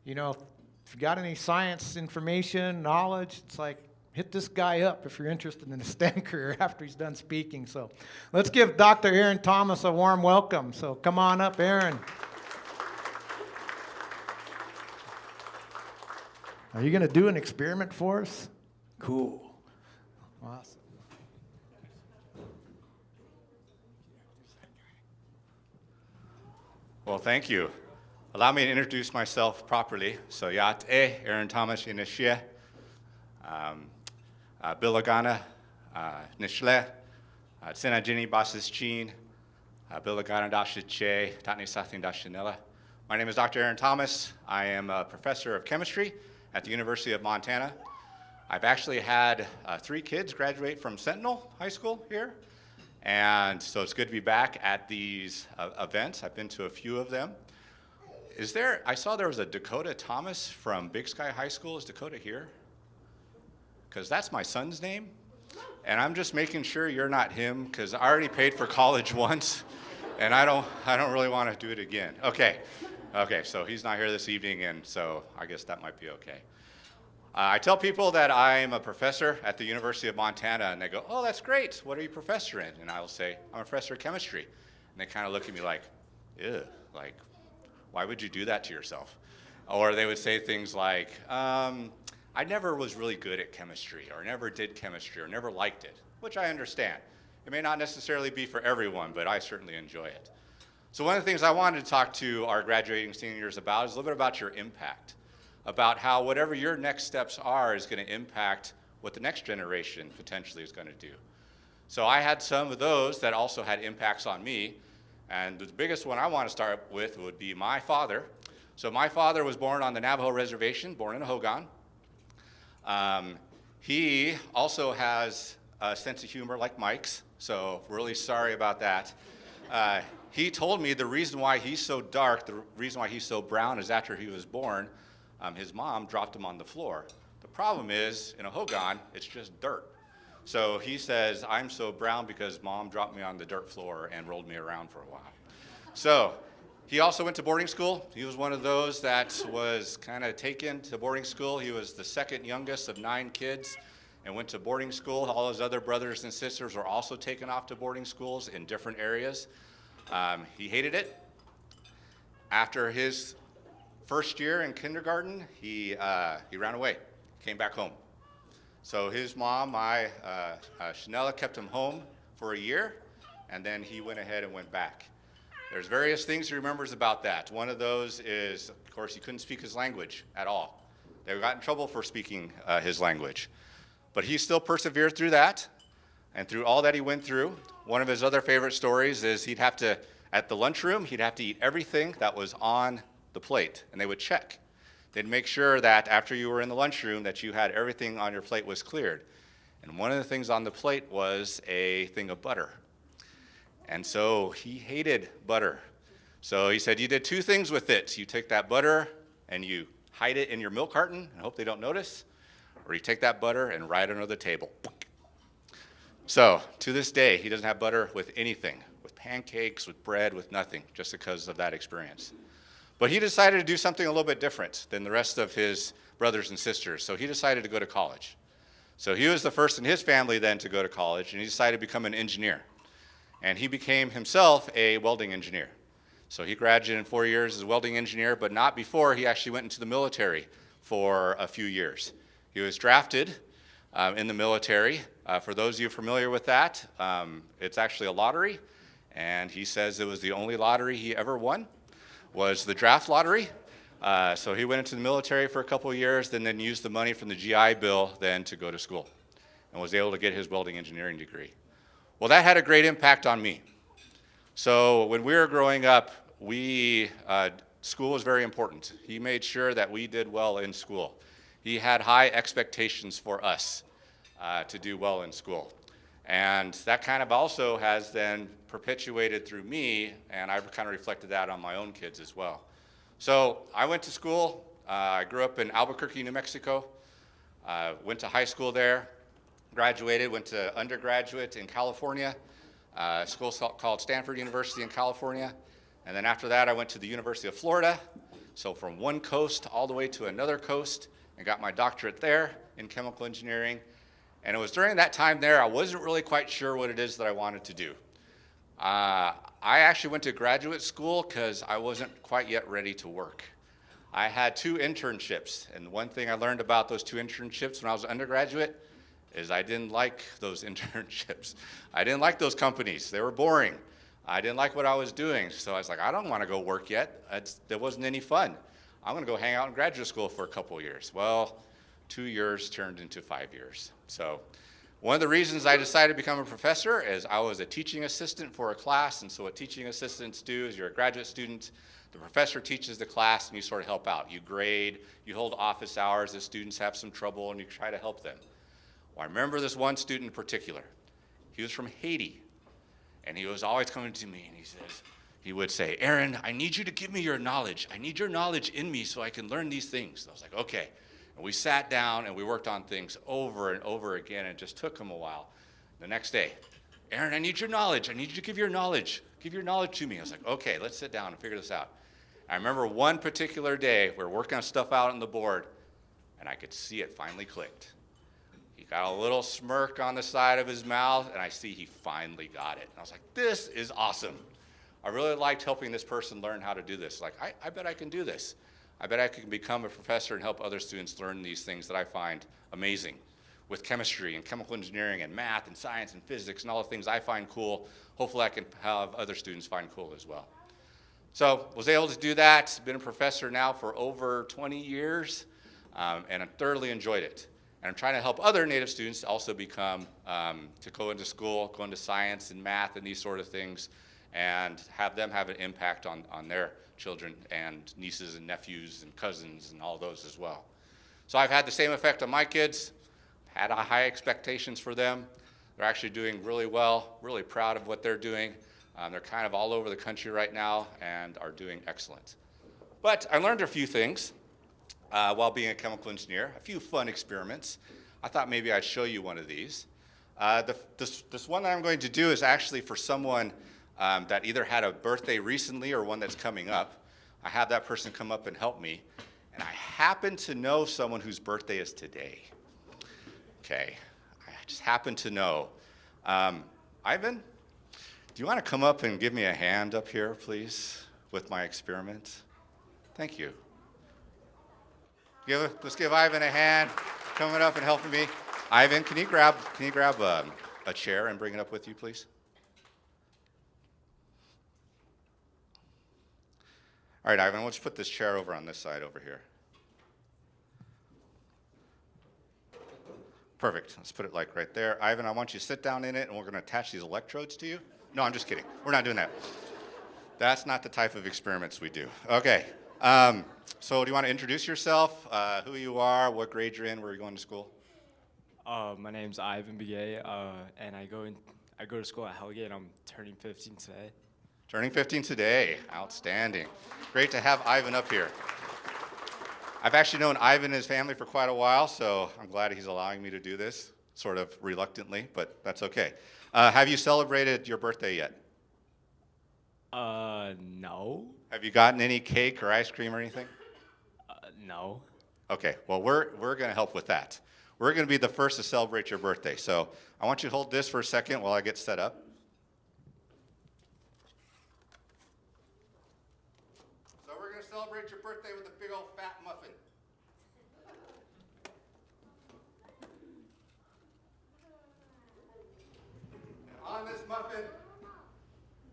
S1: if you got any science information, knowledge, it's like, hit this guy up if you're interested in a STEM career after he's done speaking. So let's give Dr. Aaron Thomas a warm welcome. So come on up, Aaron. Are you going to do an experiment for us? Cool. Awesome.
S9: Well, thank you. Allow me to introduce myself properly. So, Yat Aaron Thomas Inishia, Bilagana, Nishle, Senajini Basis Chin, Bilagana Dasha Che, Tatni Sathin Dashanilla. My name is Dr. Aaron Thomas. I am a professor of chemistry at the University of Montana. I've actually had 3 kids graduate from Sentinel High School here. And so it's good to be back at these events. I've been to a few of them. I saw there was a Dakota Thomas from Big Sky High School. Is Dakota here? Because that's my son's name. And I'm just making sure you're not him, because I already paid for college once, and I don't really want to do it again. Okay, so he's not here this evening, and so I guess that might be okay. I tell people that I'm a professor at the University of Montana, and they go, oh, that's great. What are you a professor in? And I'll say, I'm a professor of chemistry. And they kind of look at me like, ew, like, why would you do that to yourself? Or they would say things like, I never was really good at chemistry, or never did chemistry, or never liked it, which I understand. It may not necessarily be for everyone, but I certainly enjoy it. So one of the things I wanted to talk to our graduating seniors about is a little bit about your impact, about how whatever your next steps are is going to impact what the next generation potentially is going to do. So I had some of those that also had impacts on me, and the biggest one I want to start with would be my father. So my father was born on the Navajo reservation, born in a Hogan. He also has a sense of humor like Mike's, so really sorry about that. He told me the reason why he's so dark, the reason why he's so brown is after he was born, his mom dropped him on the floor. The problem is, in a Hogan, it's just dirt. So he says, I'm so brown because mom dropped me on the dirt floor and rolled me around for a while. So he also went to boarding school. He was one of those that was kind of taken to boarding school. He was the second youngest of 9 kids and went to boarding school. All his other brothers and sisters were also taken off to boarding schools in different areas. He hated it. After his first year in kindergarten, he ran away, came back home. So his mom, Chanela, kept him home for a year, and then he went ahead and went back. There's various things he remembers about that. One of those is, of course, he couldn't speak his language at all. They got in trouble for speaking his language. But he still persevered through that, and through all that he went through. One of his other favorite stories is he'd have to, at the lunchroom, he'd have to eat everything that was on the plate, and they would check. They'd make sure that after you were in the lunchroom that you had everything on your plate was cleared. And one of the things on the plate was a thing of butter. And so he hated butter. So he said, you did 2 things with it. You take that butter and you hide it in your milk carton and hope they don't notice, or you take that butter and ride it under the table. So to this day, he doesn't have butter with anything, with pancakes, with bread, with nothing, just because of that experience. But he decided to do something a little bit different than the rest of his brothers and sisters. So he decided to go to college. So he was the first in his family then to go to college, and he decided to become an engineer. And he became himself a welding engineer. So he graduated in 4 years as a welding engineer, but not before he actually went into the military for a few years. He was drafted in the military. For those of you familiar with that, it's actually a lottery, and he says it was the only lottery he ever won, was the draft lottery. So he went into the military for a couple of years, then used the money from the GI Bill then to go to school, and was able to get his welding engineering degree. Well, that had a great impact on me. So when we were growing up, school was very important. He made sure that we did well in school. He had high expectations for us to do well in school. And that kind of also has then perpetuated through me, and I've kind of reflected that on my own kids as well. So I went to school. I grew up in Albuquerque, New Mexico. Went to high school there. Graduated, went to undergraduate in California, a school called Stanford University in California. And then after that, I went to the University of Florida. So from one coast all the way to another coast, and got my doctorate there in chemical engineering. And it was during that time there, I wasn't really quite sure what it is that I wanted to do. I actually went to graduate school because I wasn't quite yet ready to work. I had 2 internships, and one thing I learned about those 2 internships when I was an undergraduate is I didn't like those internships. I didn't like those companies. They were boring. I didn't like what I was doing, so I was like, I don't want to go work yet. There wasn't any fun. I'm going to go hang out in graduate school for a couple of years. Well, 2 years turned into 5 years. So one of the reasons I decided to become a professor is I was a teaching assistant for a class, and so what teaching assistants do is you're a graduate student, the professor teaches the class, and you sort of help out. You grade, you hold office hours if students have some trouble, and you try to help them. Well, I remember this one student in particular. He was from Haiti, and he was always coming to me, and he would say, Aaron, I need you to give me your knowledge. I need your knowledge in me so I can learn these things. I was like, okay. And we sat down, and we worked on things over and over again, and it just took him a while. The next day, Aaron, I need your knowledge. I need you to give your knowledge. Give your knowledge to me. I was like, okay, let's sit down and figure this out. I remember one particular day, we were working on stuff out on the board, and I could see it finally clicked. He got a little smirk on the side of his mouth, and I see he finally got it. And I was like, this is awesome. I really liked helping this person learn how to do this. Like, I bet I can do this. I bet I can become a professor and help other students learn these things that I find amazing with chemistry and chemical engineering and math and science and physics and all the things I find cool. Hopefully I can have other students find cool as well. So was able to do that. Been a professor now for over 20 years, and I thoroughly enjoyed it. And I'm trying to help other Native students also become, to go into school, go into science and math and these sort of things, and have them have an impact on their children and nieces and nephews and cousins and all those as well. So I've had the same effect on my kids, had high expectations for them. They're actually doing really well, really proud of what they're doing. They're kind of all over the country right now and are doing excellent. But I learned a few things while being a chemical engineer, a few fun experiments. I thought maybe I'd show you one of these. This one that I'm going to do is actually for someone that either had a birthday recently or one that's coming up. I have that person come up and help me. And I happen to know someone whose birthday is today. Okay, I just happen to know. Ivan, do you want to come up and give me a hand up here, please, with my experiment? Thank you. Let's give Ivan a hand coming up and helping me. Ivan, can you grab a chair and bring it up with you, please? All right, Ivan, let's put this chair over on this side over here. Perfect. Let's put it like right there. Ivan, I want you to sit down in it, and we're going to attach these electrodes to you. No, I'm just kidding. We're not doing that. That's not the type of experiments we do. Okay. So do you want to introduce yourself, who you are, what grade you're in, where you're going to school?
S10: My name's Ivan Begay, and I go to school at Hellgate, and I'm turning 15 today.
S9: Turning 15 today. Outstanding. Great to have Ivan up here. I've actually known Ivan and his family for quite a while, so I'm glad he's allowing me to do this, sort of reluctantly, but that's okay. Have you celebrated your birthday yet?
S10: No.
S9: Have you gotten any cake or ice cream or anything?
S10: No.
S9: Okay, well, we're going to help with that. We're going to be the first to celebrate your birthday, so I want you to hold this for a second while I get set up. So we're going to celebrate your birthday with a big old fat muffin. And on this muffin,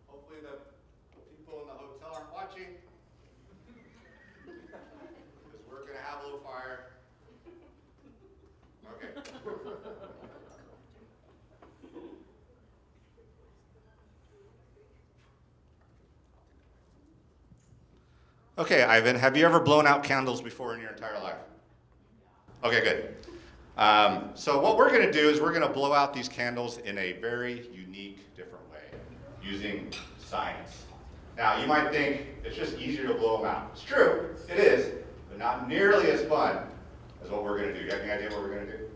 S9: hopefully the people in the hotel aren't watching, because we're going to have a little fire. Okay. Okay, Ivan, have you ever blown out candles before in your entire life? Okay, good. So what we're going to do is we're going to blow out these candles in a very unique, different way, using science. Now, you might think it's just easier to blow them out. It's true, it is, but not nearly as fun as what we're going to do. You have any idea what we're going to do?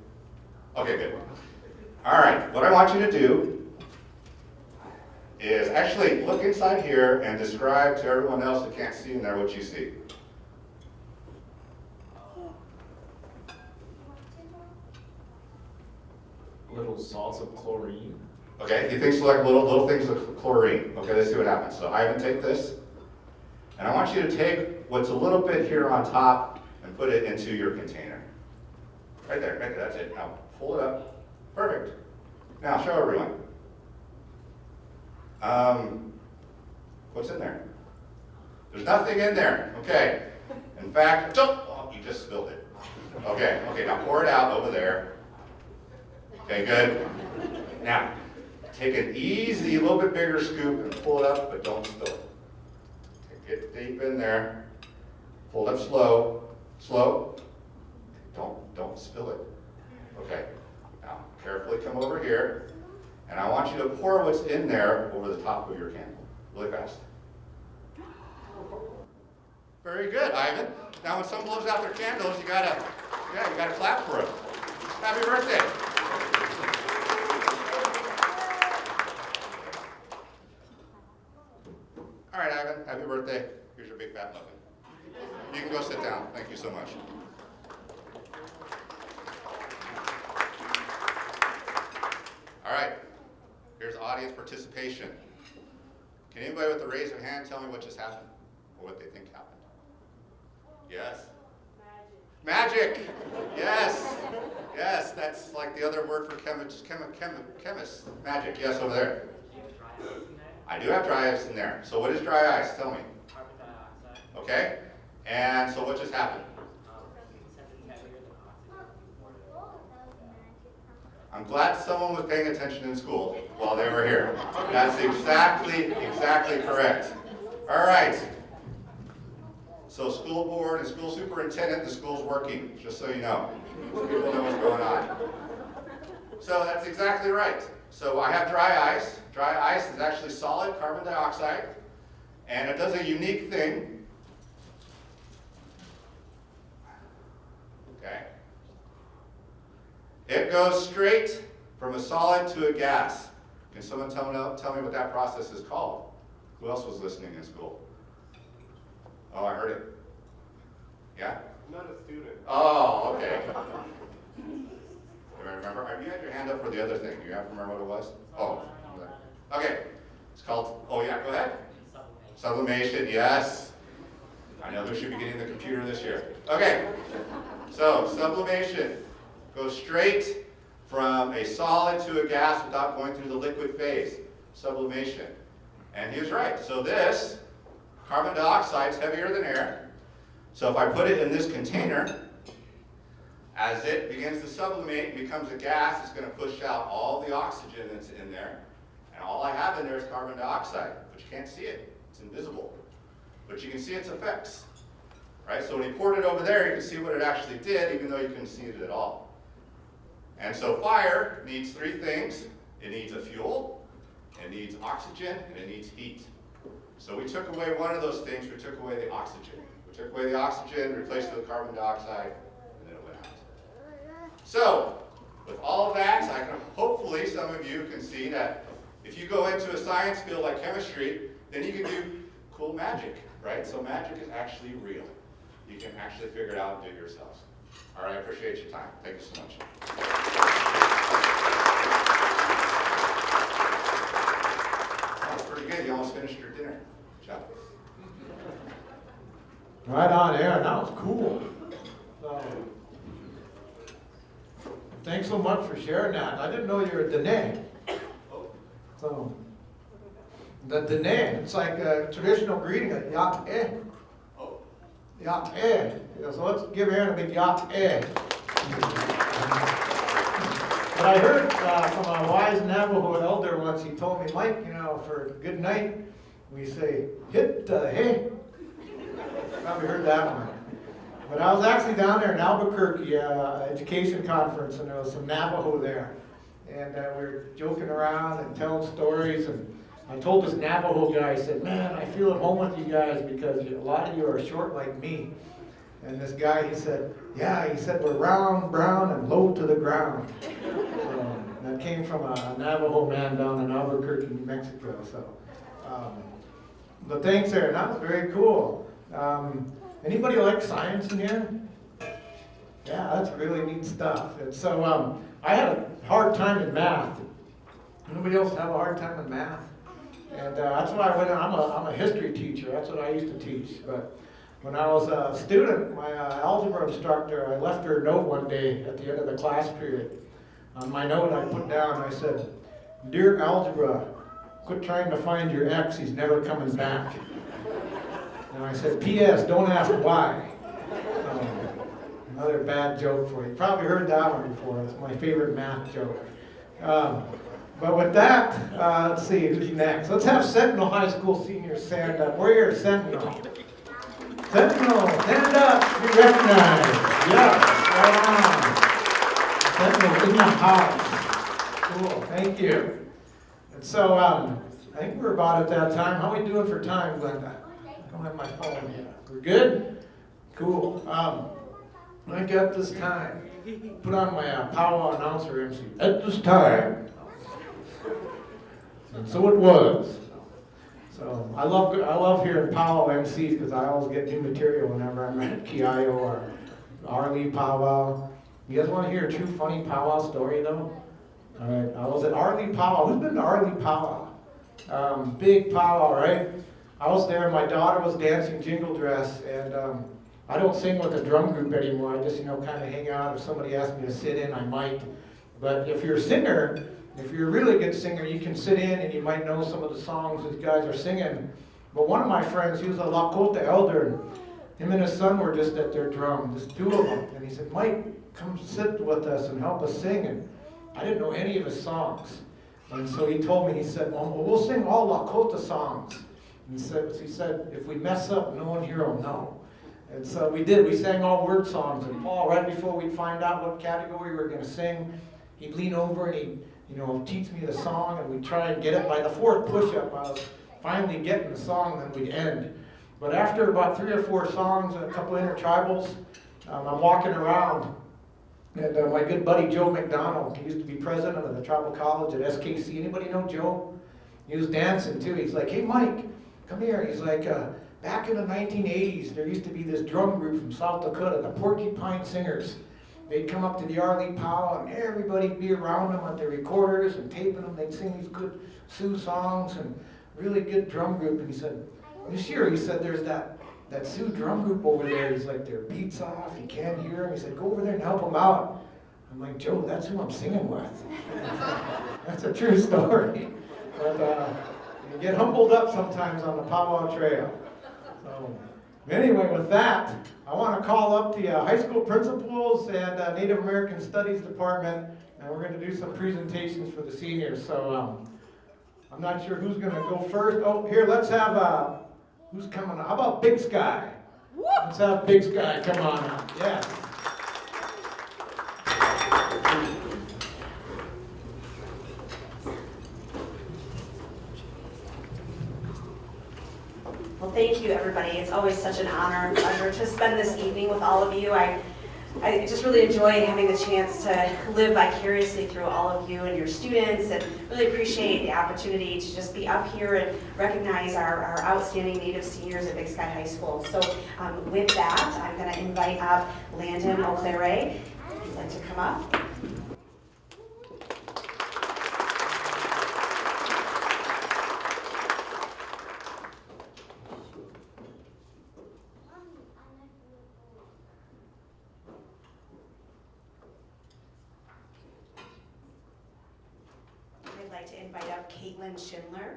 S9: Okay, good. All right, what I want you to do is actually look inside here and describe to everyone else that can't see in there what you see.
S10: Little salts of chlorine.
S9: Okay, he thinks like little things of chlorine. Okay, let's see what happens. So Ivan, take this. And I want you to take what's a little bit here on top and put it into your container. Right there, that's it. Now pull it up. Perfect. Now show everyone. What's in there? There's nothing in there. Okay. In fact, oh, you just spilled it. Okay, now pour it out over there. Okay, good. Now, take an easy, a little bit bigger scoop and pull it up, but don't spill it. Get deep in there. Pull it up slow. Slow. Don't spill it. Okay. Now, carefully come over here, and I want you to pour what's in there over the top of your candle. Really fast. Very good, Ivan. Now, when someone blows out their candles, you gotta clap for them. Happy birthday. All right, Ivan, happy birthday. Here's your big fat muffin. You can go sit down. Thank you so much. All right, here's audience participation. Can anybody with a raise of hand tell me what just happened or what they think happened? Yes? Magic. Yes, that's like the other word for chemist. Magic, yes, over there. I do have dry ice in there. So what is dry ice? Tell me.
S10: Carbon dioxide.
S9: Okay, and so what just happened? I'm glad someone was paying attention in school while they were here. That's exactly correct. All right. So school board and school superintendent, the school's working, just so you know. So people know what's going on. So that's exactly right. So I have dry ice. Dry ice is actually solid carbon dioxide, and it does a unique thing. Okay. It goes straight from a solid to a gas. Can someone tell me what that process is called? Who else was listening in school? Oh, I heard it. Yeah?
S2: I'm not a student.
S9: Oh, okay. Do I remember? You had your hand up for the other thing. Do you have to remember what it was? Oh, okay. It's called, oh yeah, go ahead. Sublimation, yes. I know who should be getting the computer this year. Okay, so sublimation goes straight from a solid to a gas without going through the liquid phase. Sublimation. And he was right. So this carbon dioxide is heavier than air. So if I put it in this container, as it begins to sublimate and becomes a gas, it's going to push out all the oxygen that's in there. And all I have in there is carbon dioxide, but you can't see it. It's invisible. But you can see its effects. Right? So when he poured it over there, you can see what it actually did, even though you couldn't see it at all. And so fire needs three things. It needs a fuel, it needs oxygen, and it needs heat. So we took away one of those things. We took away the oxygen. We took away the oxygen, replaced it with carbon dioxide, and then it went out. So with all of that, I can, hopefully some of you can see that if you go into a science field like chemistry, then you can do cool magic, right? So magic is actually real. You can actually figure it out and do it yourselves. All right, I appreciate your time. Thank you so much. That was pretty good. You almost finished your dinner. Good job.
S1: Right on, Aaron. That was cool. So, thanks so much for sharing that. I didn't know you were a Dene. So, the Dene, it's like a traditional greeting, a yat eh. Yat eh. So let's give Aaron a big yat eh. But I heard from a wise Navajo elder once, he told me, Mike, you know, for good night, we say, hit the hay. Probably heard that one. But I was actually down there in Albuquerque, education conference, and there was some Navajo there. And we were joking around and telling stories, and I told this Navajo guy, I said, man, I feel at home with you guys because a lot of you are short like me. And this guy, he said, yeah, he said, we're round, brown, and low to the ground. So that came from a Navajo man down in Albuquerque, New Mexico. So, but thanks, Aaron, that was very cool. Anybody like science in here? Yeah, that's really neat stuff. And so I had a hard time in math. Anybody else have a hard time in math? And that's why I went. I'm a history teacher. That's what I used to teach. But when I was a student, my algebra instructor, I left her a note one day at the end of the class period. On my note, I put down, I said, "Dear algebra, quit trying to find your ex. He's never coming back." And I said, "P.S. Don't ask why." Another bad joke for you. You probably heard that one before. It's my favorite math joke. But with that, let's see who's next. Let's have Sentinel High School seniors stand up. We're here, Sentinel. Sentinel, stand up. Be recognized. Yes, right on. Sentinel in the house. Cool. Thank you. And so I think we're about at that time. How are we doing for time, Glenda? I don't have my phone here. We're good? Cool. I got this time. Put on my powwow announcer MC. At this time. And so it was. So I love hearing powwow MCs because I always get new material whenever I'm at Kiayo or Arlie powwow. You guys want to hear a true funny powwow story though? All right. I was at Arlie powwow. Who's been to Arlie powwow? Big powwow, right? I was there. My daughter was dancing jingle dress, and I don't sing with a drum group anymore. I just, kind of hang out. If somebody asks me to sit in, I might. But if you're a singer, if you're a really good singer, you can sit in and you might know some of the songs these guys are singing. But one of my friends, he was a Lakota elder, and him and his son were just at their drum, just two of them. And he said, Mike, come sit with us and help us sing. And I didn't know any of his songs. And so he told me, he said, well, we'll sing all Lakota songs. And he said, if we mess up, no one here will know. And so we did. We sang all word songs. And Paul, right before we'd find out what category we were going to sing, he'd lean over and he'd, teach me the song, and we'd try and get it. By the fourth push-up, I was finally getting the song, then we'd end. But after about 3 or 4 songs and a couple of intertribals, I'm walking around, and my good buddy Joe McDonald, he used to be president of the tribal college at SKC. Anybody know Joe? He was dancing too. He's like, hey Mike, come here. He's like, back in the 1980s, there used to be this drum group from South Dakota, the Porcupine Singers. They'd come up to the Arlie Powell, and everybody'd be around them with their recorders and taping them. They'd sing these good Sioux songs and really good drum group. And he said, this year, he said, there's that Sioux drum group over there. He's like, their beats off, you can't hear them. He said, go over there and help them out. I'm like, Joe, that's who I'm singing with. That's a true story. But you get humbled up sometimes on the Powwow Trail. So anyway, with that, I want to call up the high school principals and Native American Studies Department, and we're going to do some presentations for the seniors. So I'm not sure who's going to go first. Oh, here, let's have, who's coming up? How about Big Sky? Let's have Big Sky come on up. Yes.
S11: Well, thank you, everybody. It's always such an honor and pleasure to spend this evening with all of you. I just really enjoy having the chance to live vicariously through all of you and your students, and really appreciate the opportunity to just be up here and recognize our outstanding Native seniors at Big Sky High School. So with that, I'm going to invite up Landon O'Claire. If you'd like to come up. To invite up Caitlin Schindler.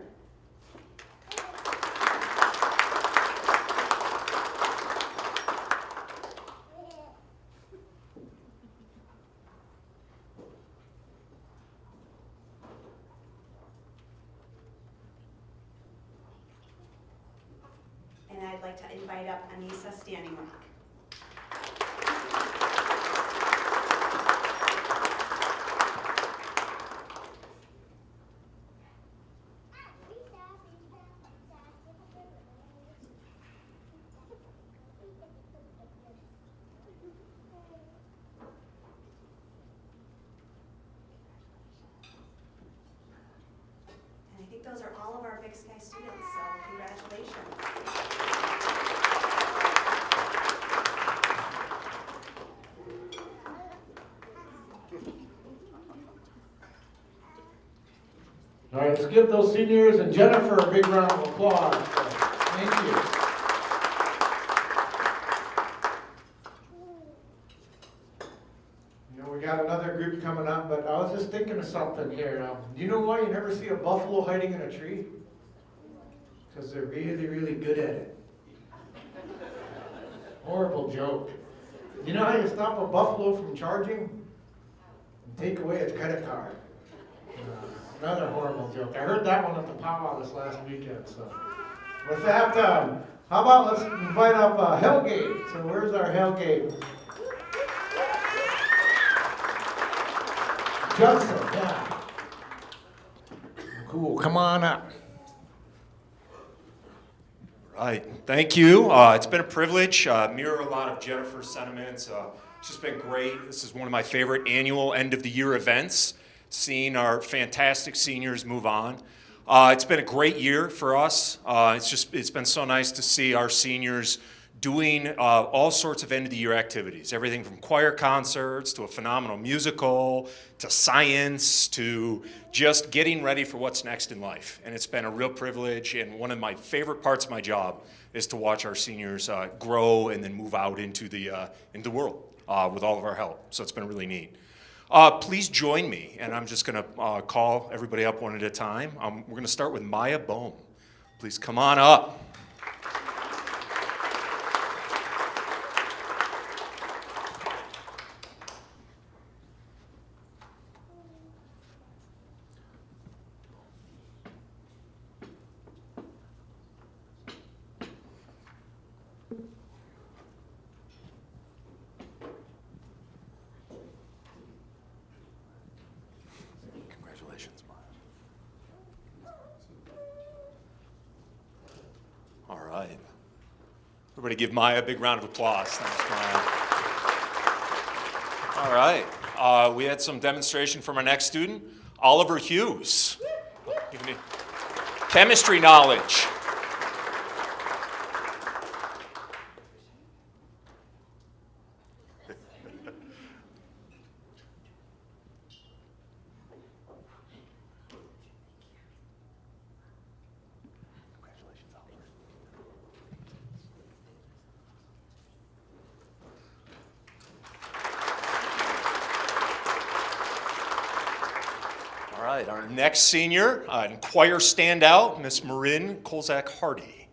S11: And I'd like to invite up Anissa Standing Rock. I think those are all of our Big Sky students, so congratulations.
S1: All right, let's give those seniors and Jennifer a big round of applause. Thank you. We got another group coming up, but I was just thinking of something here. Do you know why you never see a buffalo hiding in a tree? Because they're really, really good at it. Horrible joke. You know how you stop a buffalo from charging? Take away its credit card. Another horrible joke. I heard that one at the powwow this last weekend. So, with that, how about let's invite up Hellgate. So where's our Hellgate? Judson, yeah. Cool, come on up.
S12: Right, thank you. It's been a privilege. Mirror a lot of Jennifer's sentiments. It's just been great. This is one of my favorite annual end of the year events, seeing our fantastic seniors move on. It's been a great year for us. It's been so nice to see our seniors doing all sorts of end of the year activities, everything from choir concerts to a phenomenal musical to science to just getting ready for what's next in life. And it's been a real privilege, and one of my favorite parts of my job is to watch our seniors grow and then move out into the world with all of our help. So it's been really neat. Please join me, and I'm just gonna call everybody up one at a time. We're gonna start with Maya Bohm. Please come on up. Everybody give Maya a big round of applause. Thanks, Maya. All right. We had some demonstration from our next student, Oliver Hughes. Give me chemistry knowledge. All right, our next senior, choir standout, Miss Marin Kolzak-Hardy.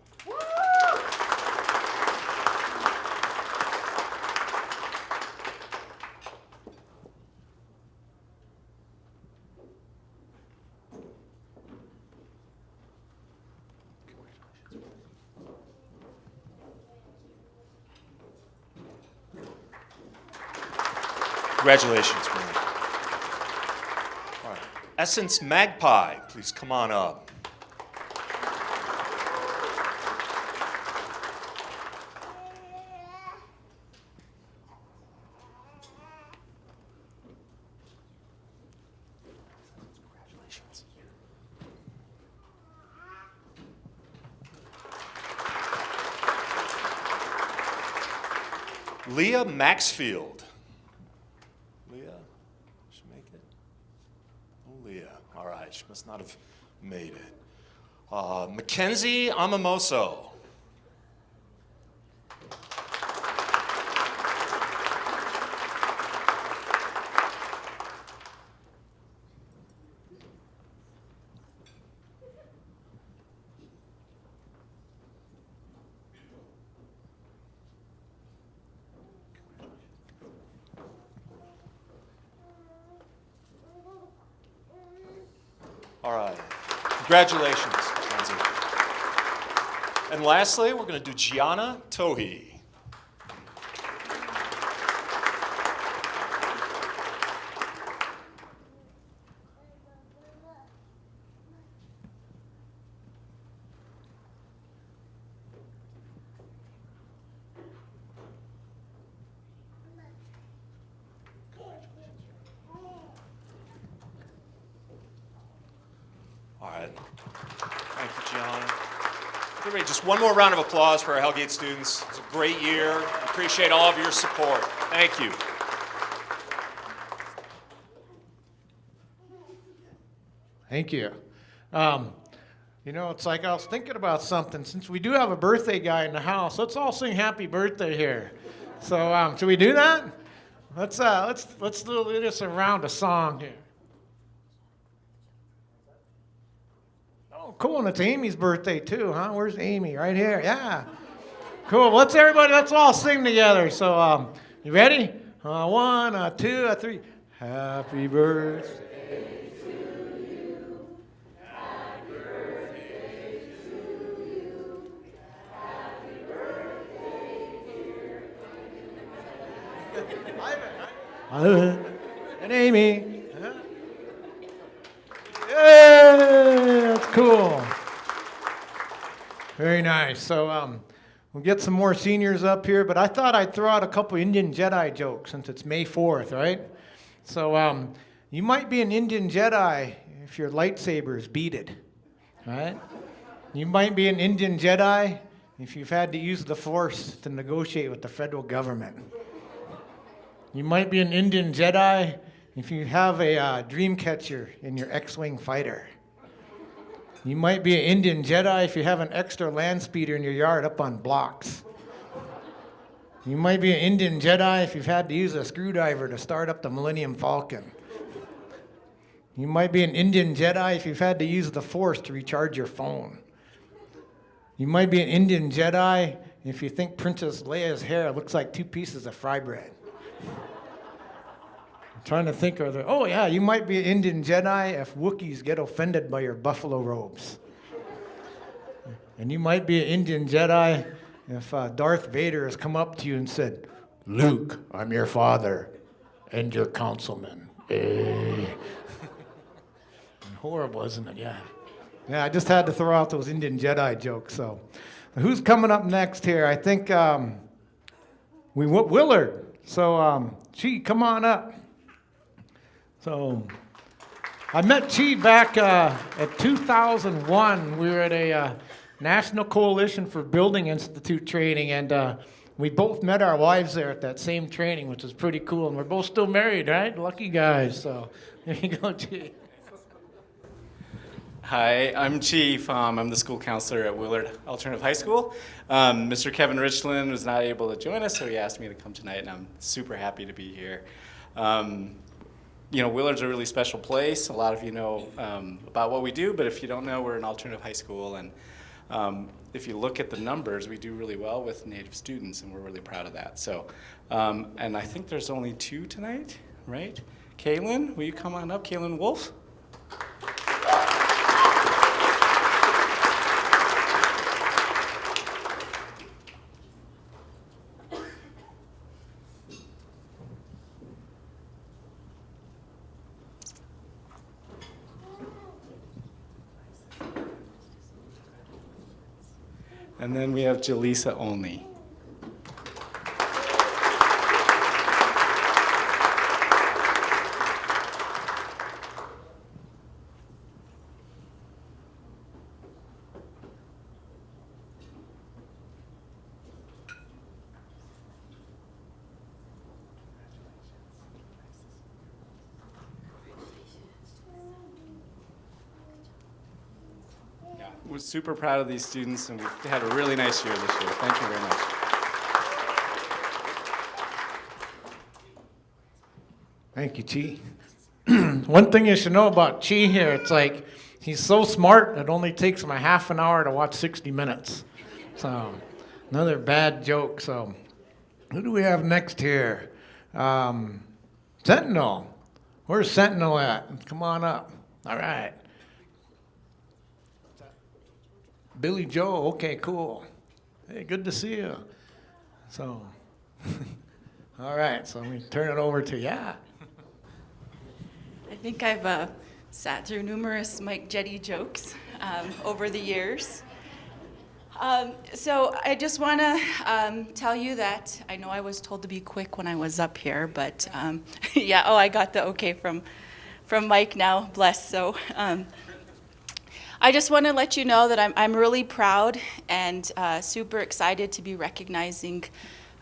S12: Congratulations, Marin. Essence Magpie, please come on up. Congratulations. Leah Maxfield. Leah, she make it? Leah. All right, she must not have made it. Mackenzie Amamoso. All right. Congratulations, Mackenzie. And lastly, we're going to do Gianna Tohi. All right. Thank you, Gianna. Everybody, just one more round of applause for our Hellgate students. It's a great year. I appreciate all of your support. Thank you.
S1: Thank you. You know, it's like I was thinking about something. Since we do have a birthday guy in the house, let's all sing happy birthday here. So, should we do that? Let's do this around a song here. Oh, cool, and it's Amy's birthday too, huh? Where's Amy? Right here, yeah. Cool, let's all sing together. So, you ready? 1, 2, 3. Happy birthday to you. Happy birthday to you. Happy birthday, dear. Ivan, and Amy. Yeah, that's cool. Very nice. So we'll get some more seniors up here, but I thought I'd throw out a couple Indian Jedi jokes since it's May 4th, right? So you might be an Indian Jedi if your lightsabers beaded, right? You might be an Indian Jedi if you've had to use the Force to negotiate with the federal government. You might be an Indian Jedi if you have a dream catcher in your X-Wing fighter. You might be an Indian Jedi if you have an extra land speeder in your yard up on blocks. You might be an Indian Jedi if you've had to use a screwdriver to start up the Millennium Falcon. You might be an Indian Jedi if you've had to use the Force to recharge your phone. You might be an Indian Jedi if you think Princess Leia's hair looks like 2 pieces of fry bread. I'm trying to think of oh yeah, you might be an Indian Jedi if Wookiees get offended by your buffalo robes. And you might be an Indian Jedi if Darth Vader has come up to you and said, "Luke, I'm your father and your councilman." Horrible, isn't it? Yeah. Yeah, I just had to throw out those Indian Jedi jokes. So Who's coming up next here? I think Willard. So, Chi, come on up. So, I met Chi back at 2001. We were at a National Coalition for Building Institute training, and we both met our wives there at that same training, which was pretty cool. And we're both still married, right? Lucky guys. So, there you go, Chi.
S13: Hi, I'm Chief. I'm the school counselor at Willard Alternative High School. Mr. Kevin Richland was not able to join us, so he asked me to come tonight, and I'm super happy to be here. Willard's a really special place. A lot of you know about what we do, but if you don't know, we're an alternative high school, and if you look at the numbers, we do really well with Native students, and we're really proud of that. So, and I think there's only 2 tonight, right? Kaylin, will you come on up? Kaylin Wolf? And then we have Jaleesa Only. We're super proud of these students, and we've had a really nice year this year. Thank you very much.
S1: Thank you, Chi. One thing you should know about Chi here, it's like he's so smart, it only takes him a half an hour to watch 60 Minutes. So, another bad joke. So, who do we have next here? Sentinel. Where's Sentinel at? Come on up. All right. Billy Joe, okay, cool. Hey, good to see you. So, all right, so we turn it over to ya.
S14: I think I've sat through numerous Mike Jedi jokes over the years. So I just want to tell you that I know I was told to be quick when I was up here, but yeah, I got the okay from Mike now, bless. So I just want to let you know that I'm really proud and super excited to be recognizing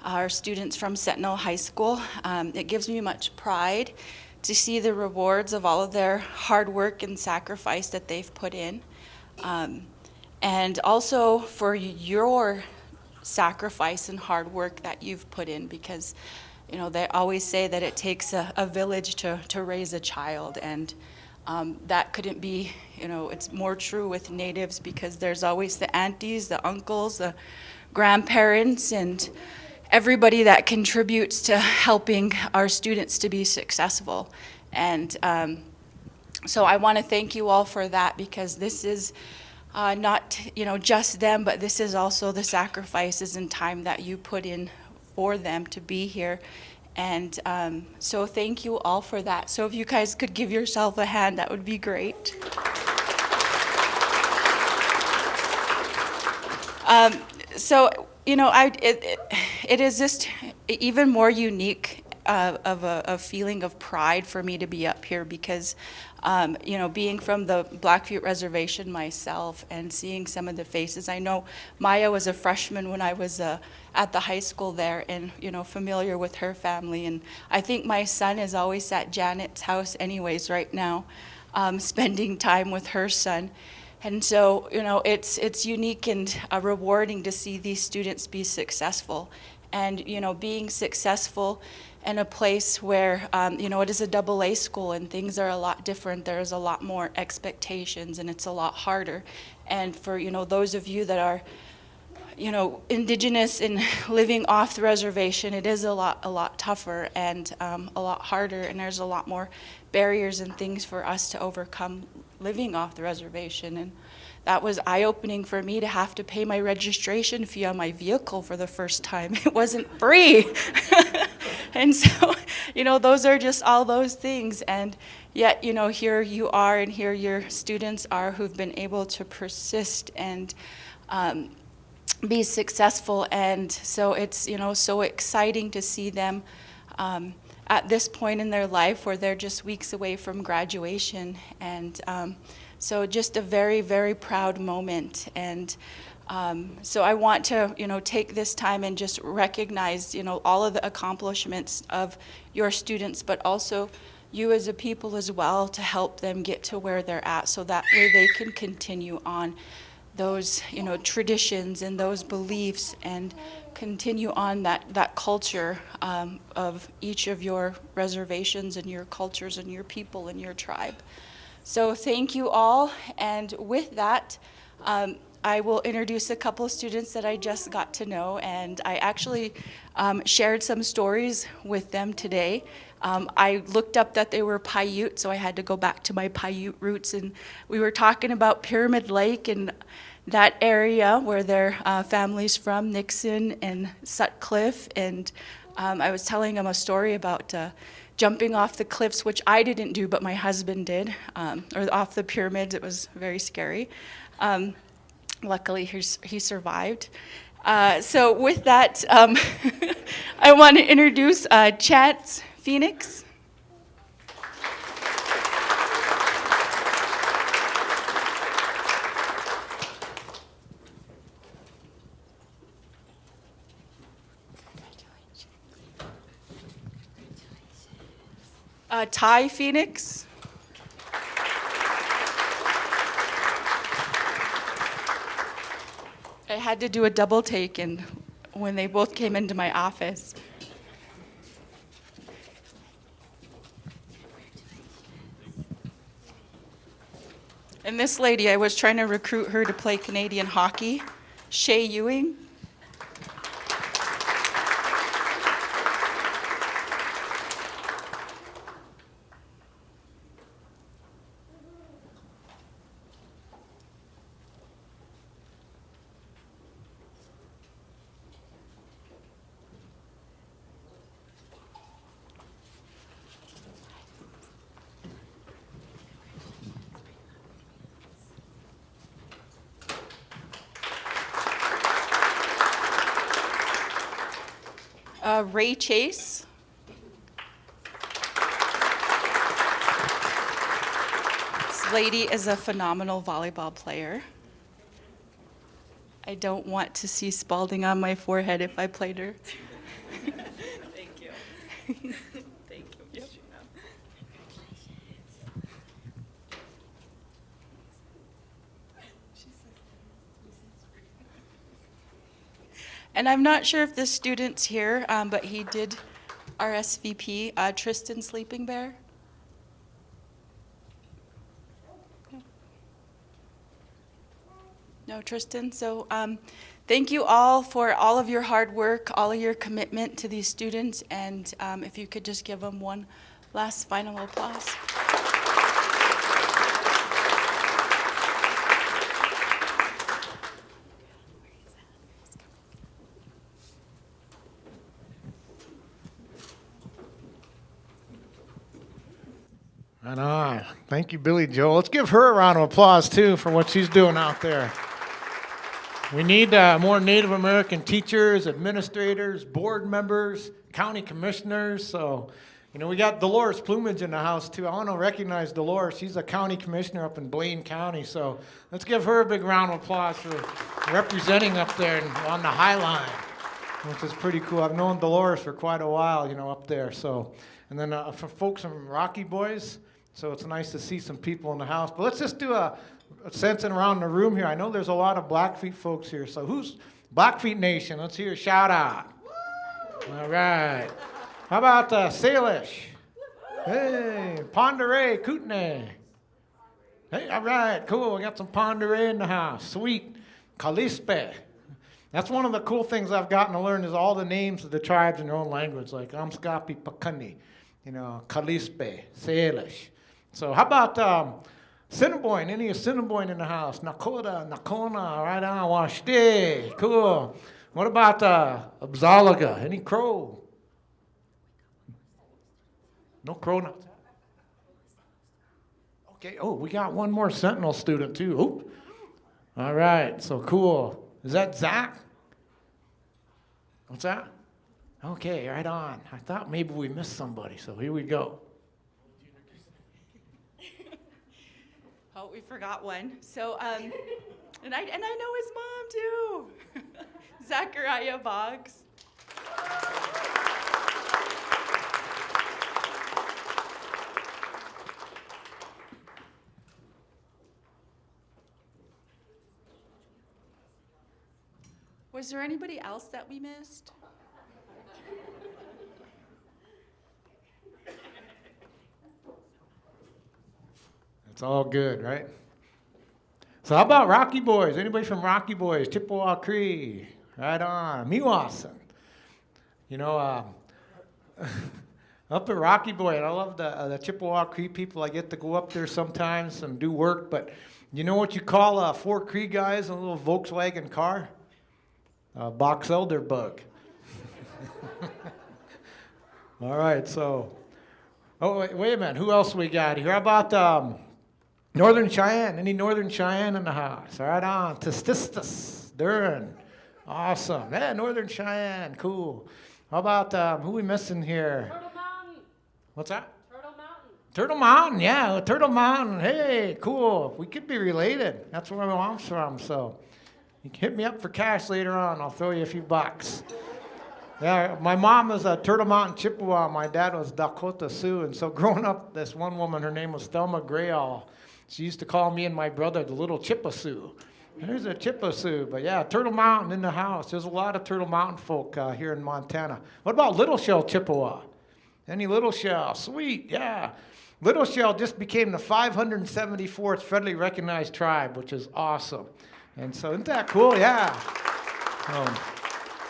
S14: our students from Sentinel High School. It gives me much pride to see the rewards of all of their hard work and sacrifice that they've put in. And also for your sacrifice and hard work that you've put in, because they always say that it takes a village to raise a child, and that couldn't be, it's more true with Natives, because there's always the aunties, the uncles, the grandparents, and everybody that contributes to helping our students to be successful. And so I want to thank you all for that, because this is not just them, but this is also the sacrifices and time that you put in for them to be here. And so thank you all for that. So if you guys could give yourself a hand, that would be great. It is just even more unique of a feeling of pride for me to be up here, because being from the Blackfeet Reservation myself and seeing some of the faces. I know Maya was a freshman when I was at the high school there, and familiar with her family. And I think my son is always at Janet's house anyways right now, spending time with her son. And so, it's unique and rewarding to see these students be successful. And, being successful in a place where, it is a AA school and things are a lot different. There's a lot more expectations and it's a lot harder. And for, those of you that are, Indigenous and living off the reservation, it is a lot tougher and a lot harder, and there's a lot more barriers and things for us to overcome living off the reservation. And that was eye-opening for me to have to pay my registration fee on my vehicle for the first time. It wasn't free. And so, those are just all those things. And yet, here you are, and here your students are who've been able to persist and be successful. And so it's, so exciting to see them at this point in their life where they're just weeks away from graduation. And so just a very, very proud moment. And so I want to, take this time and just recognize, all of the accomplishments of your students, but also you as a people as well, to help them get to where they're at, so that way they can continue on those, traditions and those beliefs, and continue on that culture of each of your reservations and your cultures and your people and your tribe. So thank you all. And with that, I will introduce a couple of students that I just got to know, and I actually shared some stories with them today. I looked up that they were Paiute, so I had to go back to my Paiute roots, and we were talking about Pyramid Lake and that area where their family's from, Nixon and Sutcliffe, and I was telling them a story about jumping off the cliffs, which I didn't do, but my husband did, or off the pyramids. It was very scary. Luckily, he survived. So with that, I want to introduce Chance Phoenix. Ty Phoenix. I had to do a double take, and when they both came into my office. And this lady, I was trying to recruit her to play Canadian hockey, Shay Ewing. Ray Chase. This lady is a phenomenal volleyball player. I don't want to see Spalding on my forehead if I played her.
S7: Thank you. Thank you. Yep.
S14: And I'm not sure if this student's here, but he did RSVP, Tristan Sleeping Bear. No, Tristan. So thank you all for all of your hard work, all of your commitment to these students, and if you could just give them one last final applause.
S1: Right on. Thank you, Billy Joel. Let's give her a round of applause, too, for what she's doing out there. We need more Native American teachers, administrators, board members, county commissioners. So, we got Dolores Plumage in the house, too. I want to recognize Dolores. She's a county commissioner up in Blaine County. So let's give her a big round of applause for representing up there on the High Line, which is pretty cool. I've known Dolores for quite a while, up there. So, and then for folks from Rocky Boys, so it's nice to see some people in the house. But let's just do a sensing around the room here. I know there's a lot of Blackfeet folks here. So who's Blackfeet Nation? Let's hear a shout out. All right. How about Salish? Hey, Ponderay, Kootenai. Hey, all right, cool. We got some Ponderay in the house. Sweet. Kalispe. That's one of the cool things I've gotten to learn is all the names of the tribes in their own language, like Amskapi Pakani, Kalispe, Salish. So how about Assiniboine? Any Assiniboine in the house? Nakota, Nakona, right on, Washte. Cool. What about Abzalaga? Any Crow? No Crow? Not. Okay, oh, we got one more Sentinel student too. Oop. All right, so cool. Is that Zach? What's that? Okay, right on. I thought maybe we missed somebody, so here we go.
S14: Oh, we forgot one. So, and I know his mom too. Zachariah Boggs. Was there anybody else that we missed?
S1: It's all good, right? So how about Rocky Boys? Anybody from Rocky Boys? Chippewa Cree, right on. Meewasin. You know, up at Rocky Boy, I love the Chippewa Cree people. I get to go up there sometimes and do work, but you know what you call 4 Cree guys in a little Volkswagen car? Box elder bug. All right, so, oh, wait a minute. Who else we got here? How about Northern Cheyenne? Any Northern Cheyenne in the house? Right on. Testistus, Durian. Awesome. Yeah, Northern Cheyenne. Cool. How about, who we missing here?
S15: Turtle Mountain.
S1: What's that?
S15: Turtle Mountain.
S1: Turtle Mountain, yeah, Turtle Mountain. Hey, cool. We could be related. That's where my mom's from, so you can hit me up for cash later on. I'll throw you a few bucks. Yeah, my mom was a Turtle Mountain Chippewa. My dad was Dakota Sioux, and so growing up, this one woman, her name was Thelma Grayall. She used to call me and my brother the little Chippewa Sioux. There's a Chippewa Sioux, but yeah, Turtle Mountain in the house. There's a lot of Turtle Mountain folk here in Montana. What about Little Shell Chippewa? Any Little Shell? Sweet, yeah. Little Shell just became the 574th federally recognized tribe, which is awesome. And so isn't that cool? Yeah.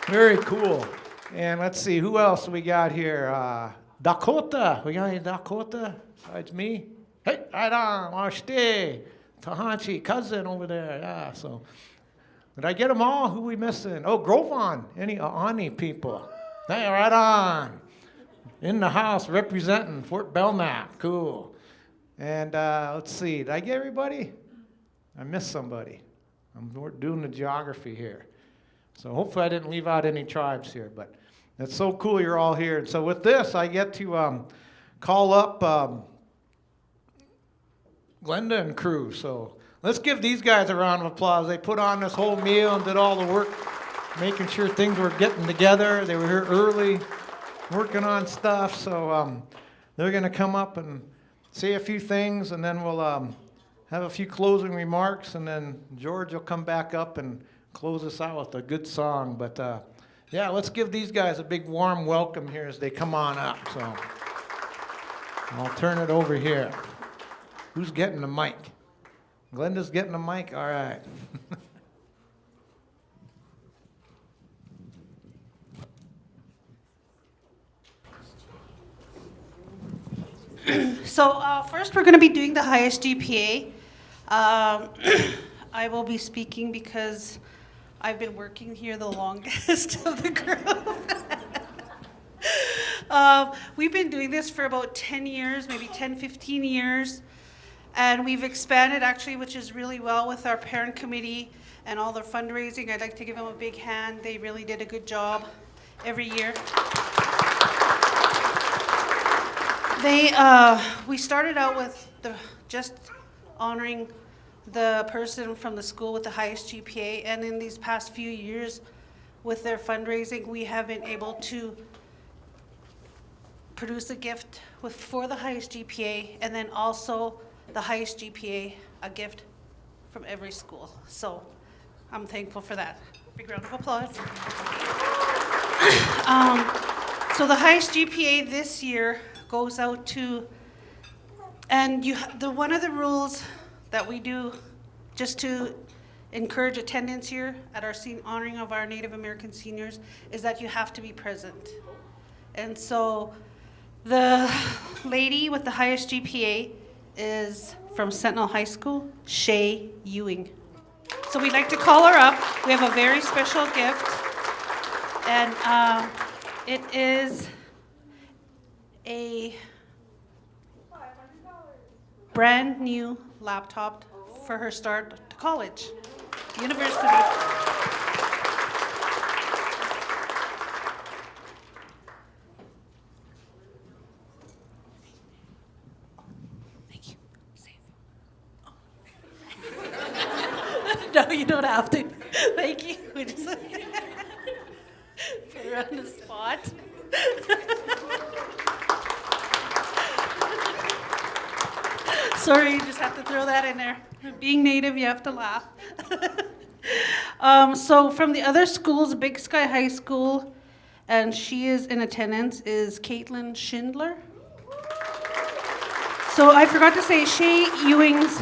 S1: Very cool. And let's see, who else we got here? Dakota. We got any Dakota besides me? Hey, right on. Washte. Tahanchi, cousin over there. Yeah, so. Did I get them all? Who we missing? Oh, Grovon. Any Ani people? Hey, right on. In the house representing Fort Belknap. Cool. And let's see, did I get everybody? I missed somebody. I'm doing the geography here. So hopefully I didn't leave out any tribes here, but it's so cool you're all here. And so with this, I get to call up Glenda and crew. So let's give these guys a round of applause. They put on this whole meal and did all the work, making sure things were getting together. They were here early, working on stuff. So they're going to come up and say a few things, and then we'll have a few closing remarks, and then George will come back up and close us out with a good song. But yeah, let's give these guys a big warm welcome here as they come on up. So I'll turn it over here. Who's getting the mic? Glenda's getting the mic? All right.
S16: So first we're going to be doing the highest GPA. I will be speaking because I've been working here the longest of the group. We've been doing this for about 10 years, maybe 10, 15 years. And we've expanded actually, which is really well with our parent committee and all their fundraising. I'd like to give them a big hand. They really did a good job every year. We started out with just honoring the person from the school with the highest GPA, and in these past few years with their fundraising, we have been able to produce a gift for the highest GPA, and then also the highest GPA, a gift from every school. So I'm thankful for that. Big round of applause. So the highest GPA this year goes out to, and one of the rules that we do just to encourage attendance here at our honoring of our Native American seniors is that you have to be present. And so the lady with the highest GPA is from Sentinel High School, Shay Ewing. So we'd like to call her up. We have a very special gift, and it is a brand new laptop for her start to college, university. No, you don't have to. Thank you. We just put her on the spot. Sorry, you just have to throw that in there. Being Native, you have to laugh. So from the other schools, Big Sky High School, and she is in attendance, is Caitlin Schindler. So I forgot to say, Shay Ewing's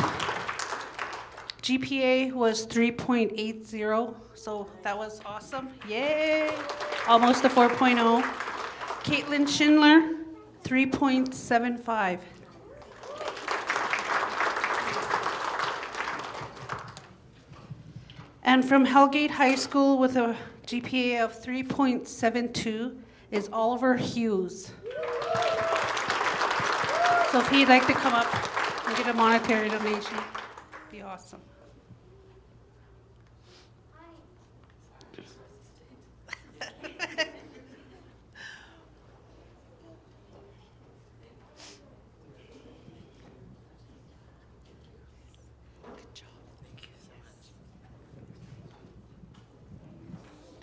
S16: GPA was 3.80, so that was awesome. Yay! Almost a 4.0. Caitlin Schindler, 3.75. And from Hellgate High School with a GPA of 3.72 is Oliver Hughes. So if he'd like to come up and get a monetary donation, it'd be awesome.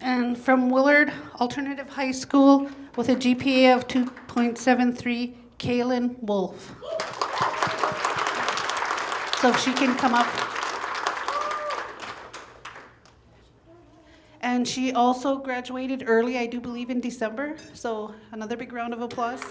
S16: And from Willard Alternative High School with a GPA of 2.73, Kaylin Wolf. So if she can come up. And she also graduated early, I do believe in December. So another big round of applause.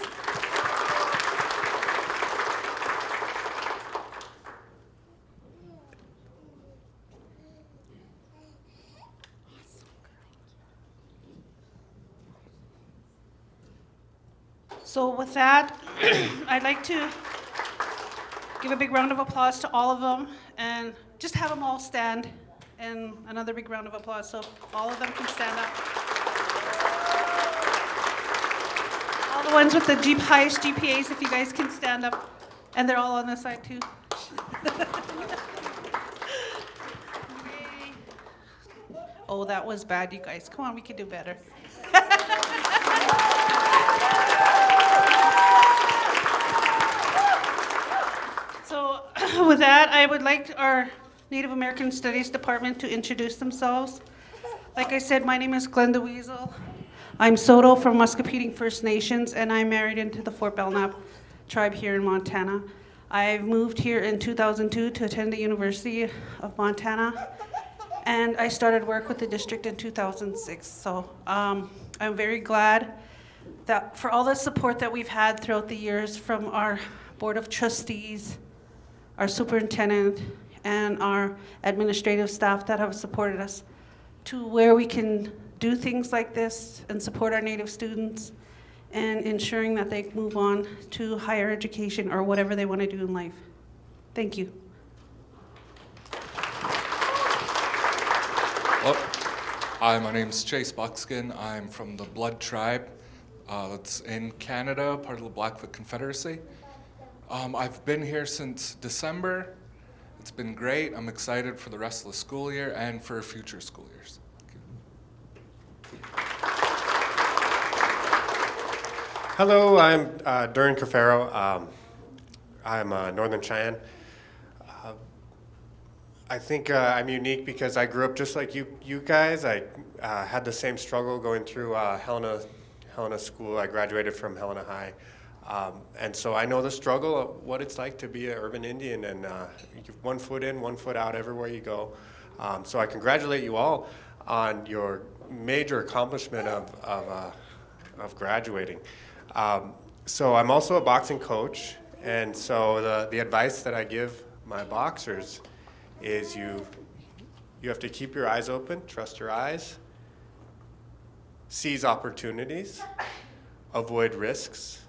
S16: So with that, I'd like to give a big round of applause to all of them and just have them all stand, and another big round of applause so all of them can stand up. All the ones with the highest GPAs, if you guys can stand up, and they're all on this side too. Oh, that was bad, you guys. Come on, we can do better. So with that, I would like our Native American Studies Department to introduce themselves. Like I said, my name is Glenda Weasel. I'm Soto from Muscopheating First Nations, and I'm married into the Fort Belknap tribe here in Montana. I moved here in 2002 to attend the University of Montana, and I started work with the district in 2006. So I'm very glad that for all the support that we've had throughout the years from our Board of Trustees, our superintendent, and our administrative staff that have supported us to where we can do things like this and support our Native students and ensuring that they move on to higher education or whatever they want to do in life. Thank you.
S4: Hello. Hi, my name's Chase Buckskin. I'm from the Blood Tribe. That's in Canada, part of the Blackfoot Confederacy. I've been here since December. It's been great. I'm excited for the rest of the school year and for future school years.
S2: Hello, I'm Durian Cofero. I'm Northern Cheyenne. I think I'm unique because I grew up just like you guys. I had the same struggle going through Helena School. I graduated from Helena High. And so I know the struggle of what it's like to be an urban Indian, and one foot in, one foot out everywhere you go. So I congratulate you all on your major accomplishment of graduating. So I'm also a boxing coach, and so the advice that I give my boxers is you have to keep your eyes open, trust your eyes, seize opportunities, avoid risks,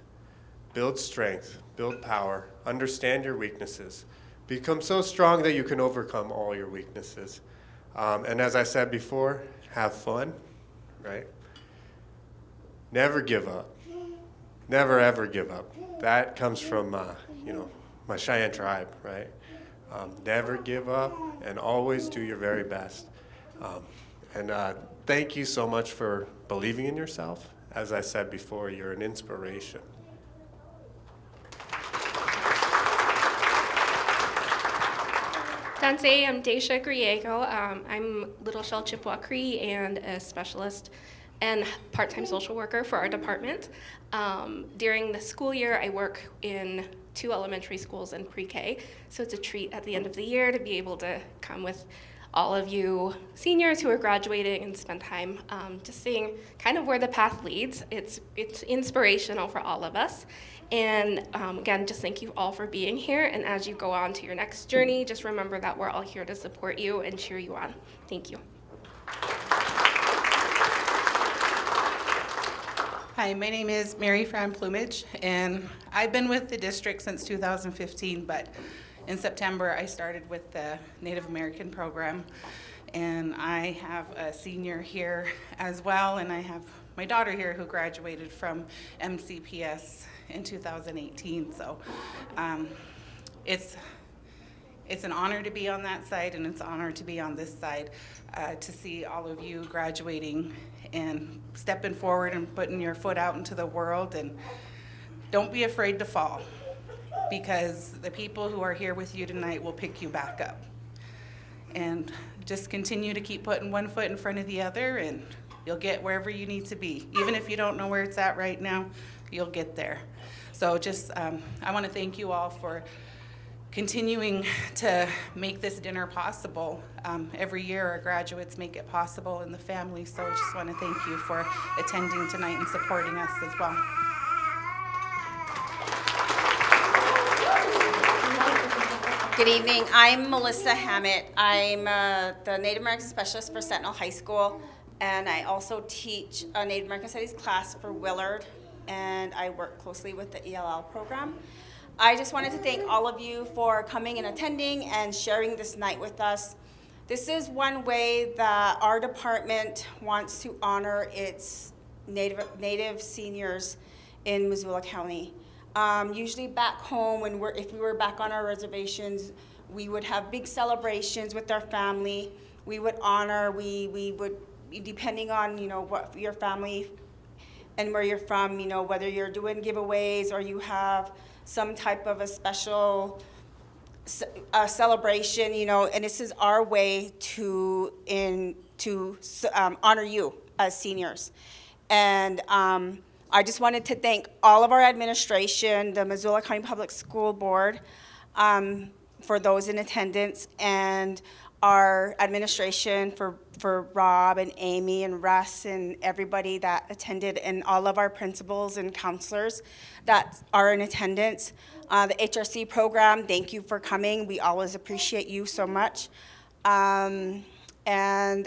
S2: build strength, build power, understand your weaknesses, become so strong that you can overcome all your weaknesses. And as I said before, have fun, right? Never give up. Never ever give up. That comes from, my Cheyenne tribe, right? Never give up and always do your very best. And thank you so much for believing in yourself. As I said before, you're an inspiration.
S3: Sensei, I'm Dasha Griego. I'm Little Shell Chippewa Cree and a specialist and part-time social worker for our department. During the school year, I work in 2 elementary schools and pre-K, so it's a treat at the end of the year to be able to come with all of you seniors who are graduating and spend time just seeing kind of where the path leads. It's inspirational for all of us. And again, just thank you all for being here. And as you go on to your next journey, just remember that we're all here to support you and cheer you on. Thank you.
S7: Hi, my name is Mary Fran Plumage, and I've been with the district since 2015, but in September I started with the Native American program, and I have a senior here as well, and I have my daughter here who graduated from MCPS in 2018, so it's an honor to be on that side, and it's an honor to be on this side, to see all of you graduating and stepping forward and putting your foot out into the world. And don't be afraid to fall, because the people who are here with you tonight will pick you back up. And just continue to keep putting one foot in front of the other, and you'll get wherever you need to be. Even if you don't know where it's at right now, you'll get there. So just, I want to thank you all for continuing to make this dinner possible. Every year our graduates make it possible, and the family, so I just want to thank you for attending tonight and supporting us as well.
S15: Good evening. I'm Melissa Hammett. I'm the Native American Specialist for Sentinel High School, and I also teach a Native American Studies class for Willard, and I work closely with the ELL program. I just wanted to thank all of you for coming and attending and sharing this night with us. This is one way that our department wants to honor its Native seniors in Missoula County. Usually back home, if we were back on our reservations, we would have big celebrations with our family. We would honor, we would, depending on, what your family and where you're from, whether you're doing giveaways or you have some type of a special celebration, and this is our way to honor you as seniors. And I just wanted to thank all of our administration, the Missoula County Public School Board, for those in attendance, and our administration for Rob and Amy and Russ and everybody that attended, and all of our principals and counselors that are in attendance. The HRC program, thank you for coming. We always appreciate you so much. And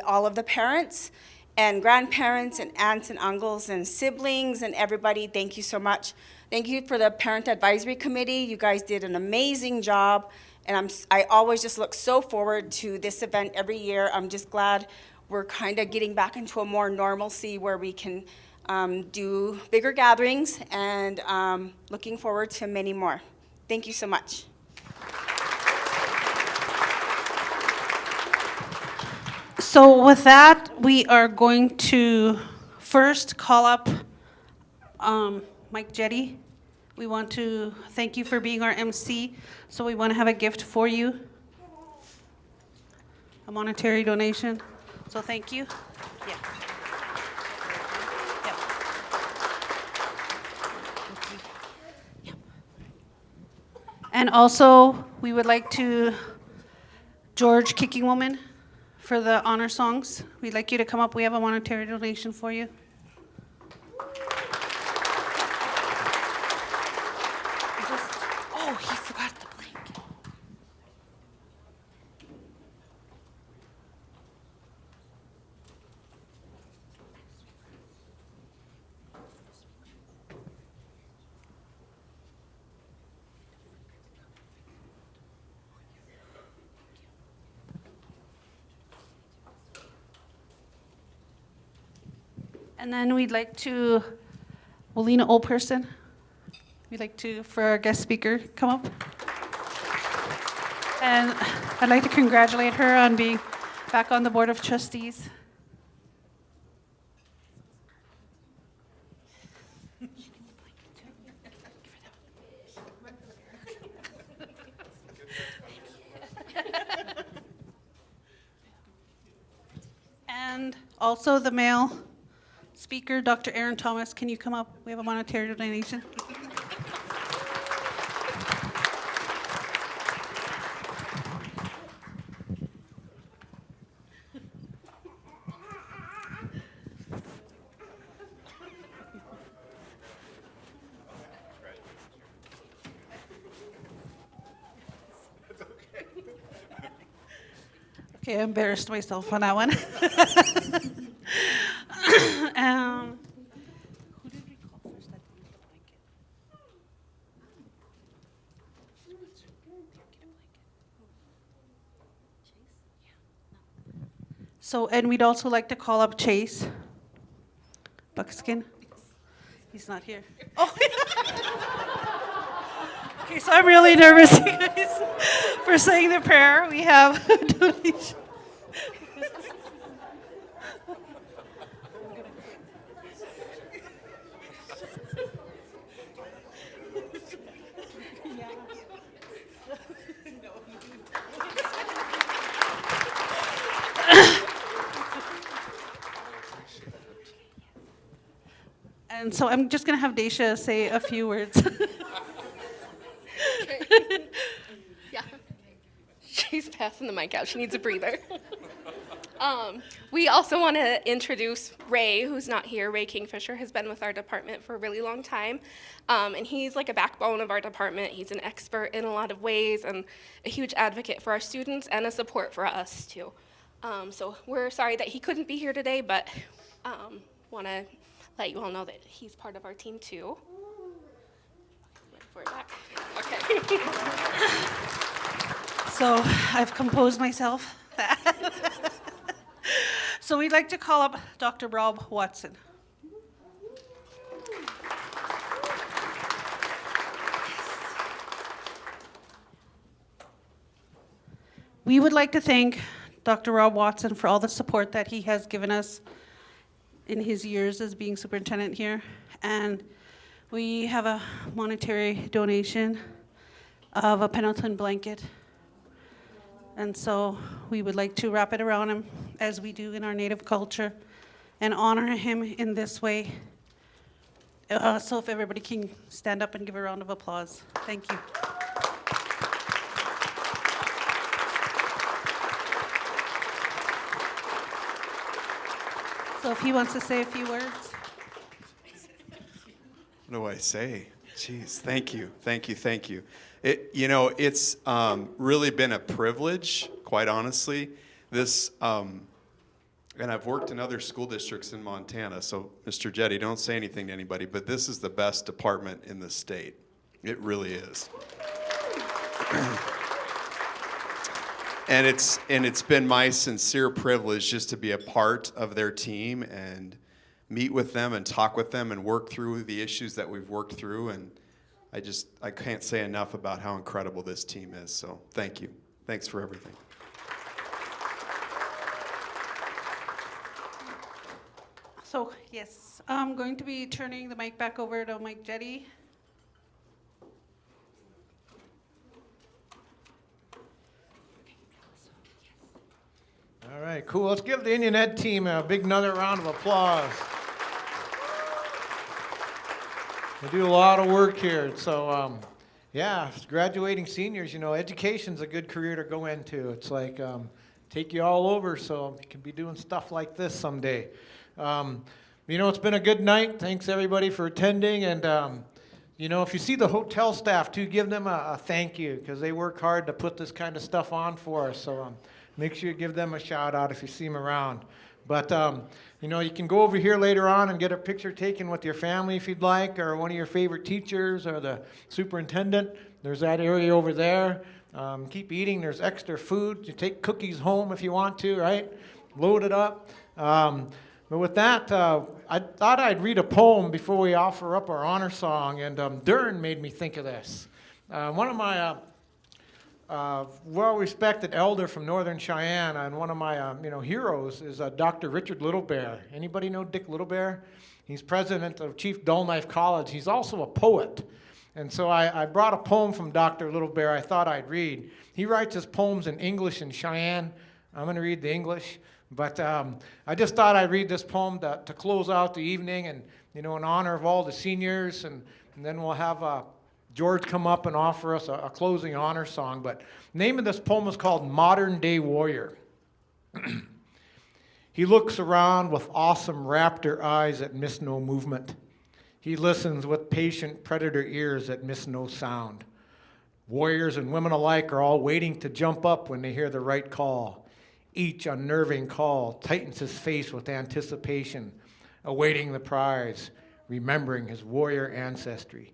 S15: all of the parents and grandparents and aunts and uncles and siblings and everybody, thank you so much. Thank you for the Parent Advisory Committee. You guys did an amazing job. And I always just look so forward to this event every year. I'm just glad we're kind of getting back into a more normalcy where we can do bigger gatherings, and looking forward to many more. Thank you so much.
S16: So with that, we are going to first call up Mike Jetty. We want to thank you for being our MC, so we want to have a gift for you, a monetary donation. So thank you. Yeah. Yep. Yep. And also, we would like to, George Kicking Woman, for the honor songs. We'd like you to come up. We have a monetary donation for you. Oh, he forgot the blanket. And then we'd like to, Walina Old Person, we'd like to, for our guest speaker, come up. And I'd like to congratulate her on being back on the Board of Trustees. And also the male speaker, Dr. Aaron Thomas, can you come up? We have a monetary donation. Okay, I embarrassed myself on that one. Who did we call first that used the blanket? So, and we'd also like to call up Chase Buckskin. He's not here. Oh. Okay, so I'm really nervous, you guys, for saying the prayer. We have a donation. And so I'm just going to have Dasha say a few words.
S3: Yeah. She's passing the mic out. She needs a breather. We also want to introduce Ray, who's not here. Ray Kingfisher has been with our department for a really long time. And he's like a backbone of our department. He's an expert in a lot of ways and a huge advocate for our students and a support for us, too. So we're sorry that he couldn't be here today, but want to let you all know that he's part of our team, too. We're back. Okay.
S16: So I've composed myself. So we'd like to call up Dr. Rob Watson. We would like to thank Dr. Rob Watson for all the support that he has given us in his years as being superintendent here. And we have a monetary donation of a Pendleton blanket. And so we would like to wrap it around him as we do in our native culture and honor him in this way. So if everybody can stand up and give a round of applause. Thank you. So if he wants to say a few words.
S6: What do I say? Jeez, thank you, thank you, thank you. It's really been a privilege, quite honestly. This, and I've worked in other school districts in Montana, so Mr. Jedi, don't say anything to anybody, but this is the best department in the state. It really is. And it's been my sincere privilege just to be a part of their team and meet with them and talk with them and work through the issues that we've worked through. And I can't say enough about how incredible this team is. So thank you. Thanks for everything.
S16: So yes, I'm going to be turning the mic back over to Mike Jedi.
S1: All right, cool. Let's give the Indian Ed team a big another round of applause. They do a lot of work here. So, yeah, graduating seniors, education's a good career to go into. It's like take you all over so you can be doing stuff like this someday. It's been a good night. Thanks, everybody, for attending. And, if you see the hotel staff, too, give them a thank you because they work hard to put this kind of stuff on for us. So make sure you give them a shout out if you see them around. But, you can go over here later on and get a picture taken with your family if you'd like, or one of your favorite teachers or the superintendent. There's that area over there. Keep eating. There's extra food. You take cookies home if you want to, right? Load it up. But with that, I thought I'd read a poem before we offer up our honor song, and Durian made me think of this. One of my well-respected elder from Northern Cheyenne, and one of my heroes is Dr. Richard Littlebear. Anybody know Dick Littlebear? He's president of Chief Dull Knife College. He's also a poet. And so I brought a poem from Dr. Littlebear I thought I'd read. He writes his poems in English and Cheyenne. I'm going to read the English, but I just thought I'd read this poem to close out the evening, and in honor of all the seniors, and then we'll have George come up and offer us a closing honor song. But the name of this poem is called Modern Day Warrior. He looks around with awesome raptor eyes that miss no movement. He listens with patient predator ears that miss no sound. Warriors and women alike are all waiting to jump up when they hear the right call. Each unnerving call tightens his face with anticipation, awaiting the prize, remembering his warrior ancestry.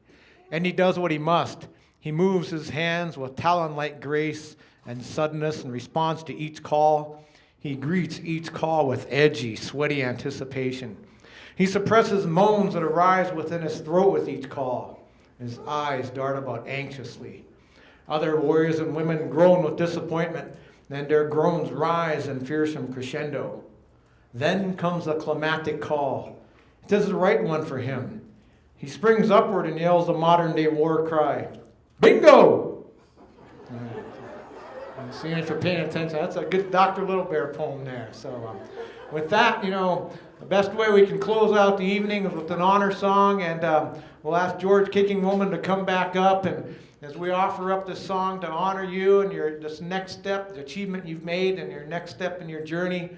S1: And he does what he must. He moves his hands with talon-like grace and suddenness in response to each call. He greets each call with edgy, sweaty anticipation. He suppresses moans that arise within his throat with each call. His eyes dart about anxiously. Other warriors and women groan with disappointment, then their groans rise in fearsome crescendo. Then comes the climactic call. It is the right one for him. He springs upward and yells the modern-day war cry, "Bingo!" I'm seeing if you're paying attention. That's a good Dr. Little Bear poem there. So with that, the best way we can close out the evening is with an honor song, and we'll ask George Kicking Woman to come back up, and as we offer up this song to honor you and this next step, the achievement you've made, and your next step in your journey,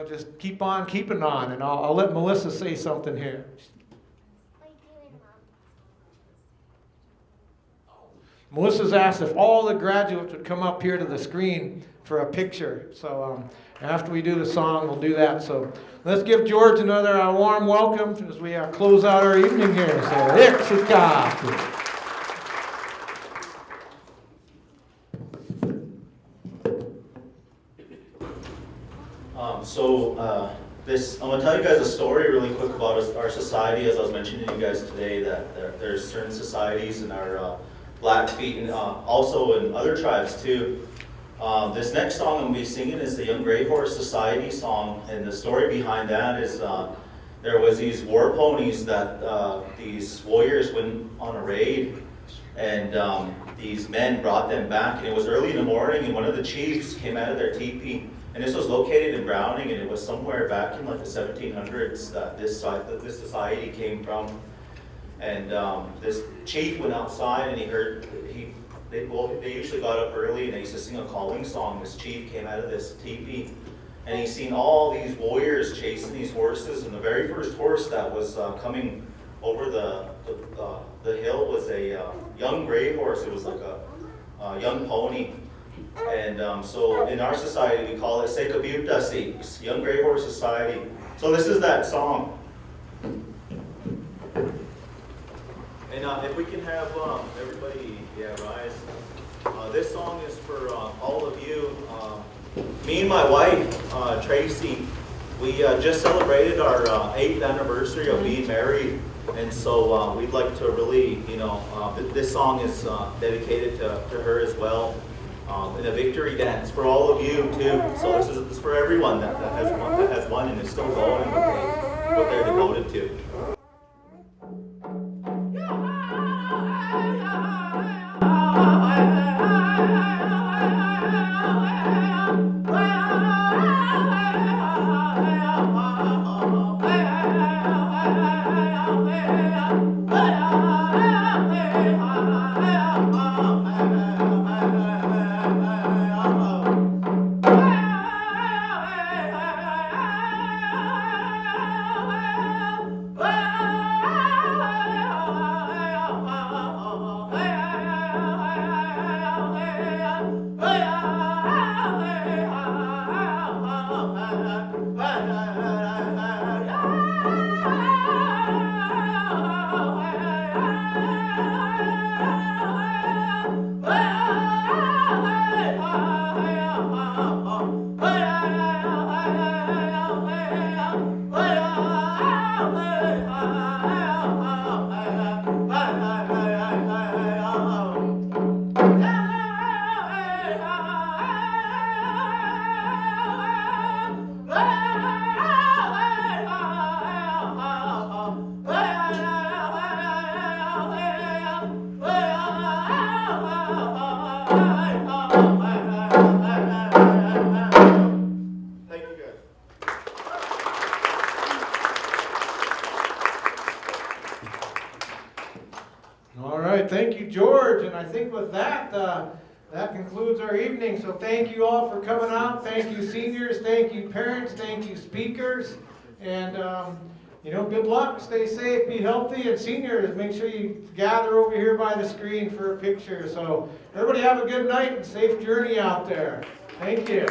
S1: just keep on keeping on, and I'll let Melissa say something here. Melissa's asked if all the graduates would come up here to the screen for a picture. So after we do the song, we'll do that. So let's give George another warm welcome as we close out our evening here. So, Highest Gpa.
S5: I'm going to tell you guys a story really quick about our society. As I was mentioning to you guys today, that there's certain societies in our Blackfeet and also in other tribes too. This next song I'm going to be singing is the Young Gray Horse Society song, and the story behind that is there was these war ponies that these warriors went on a raid, and these men brought them back, and it was early in the morning, and one of the chiefs came out of their teepee, and this was located in Browning, and it was somewhere back in like the 1700s that this society came from. And this chief went outside, and he heard, they usually got up early and they used to sing a calling song. This chief came out of this teepee, and he seen all these warriors chasing these horses, and the very first horse that was coming over the hill was a young gray horse. It was like a young pony. And so in our society, we call it Sekabuta Sikhs, Young Gray Horse Society. So this is that song. And if we can have everybody rise. This song is for all of you. Me and my wife, Tracy, we just celebrated our 8th anniversary of being married. And so we'd like to really, this song is dedicated to her as well. And a victory dance for all of you too. So this is for everyone that has won and is still going and what they're devoted to.
S17: Wow.
S1: thank you, George. And I think with that, that concludes our evening. So thank you all for coming out. Thank you, seniors. Thank you, parents. Thank you, speakers. And, good luck. Stay safe. Be healthy. And seniors, make sure you gather over here by the screen for a picture. So everybody have a good night and safe journey out there. Thank you.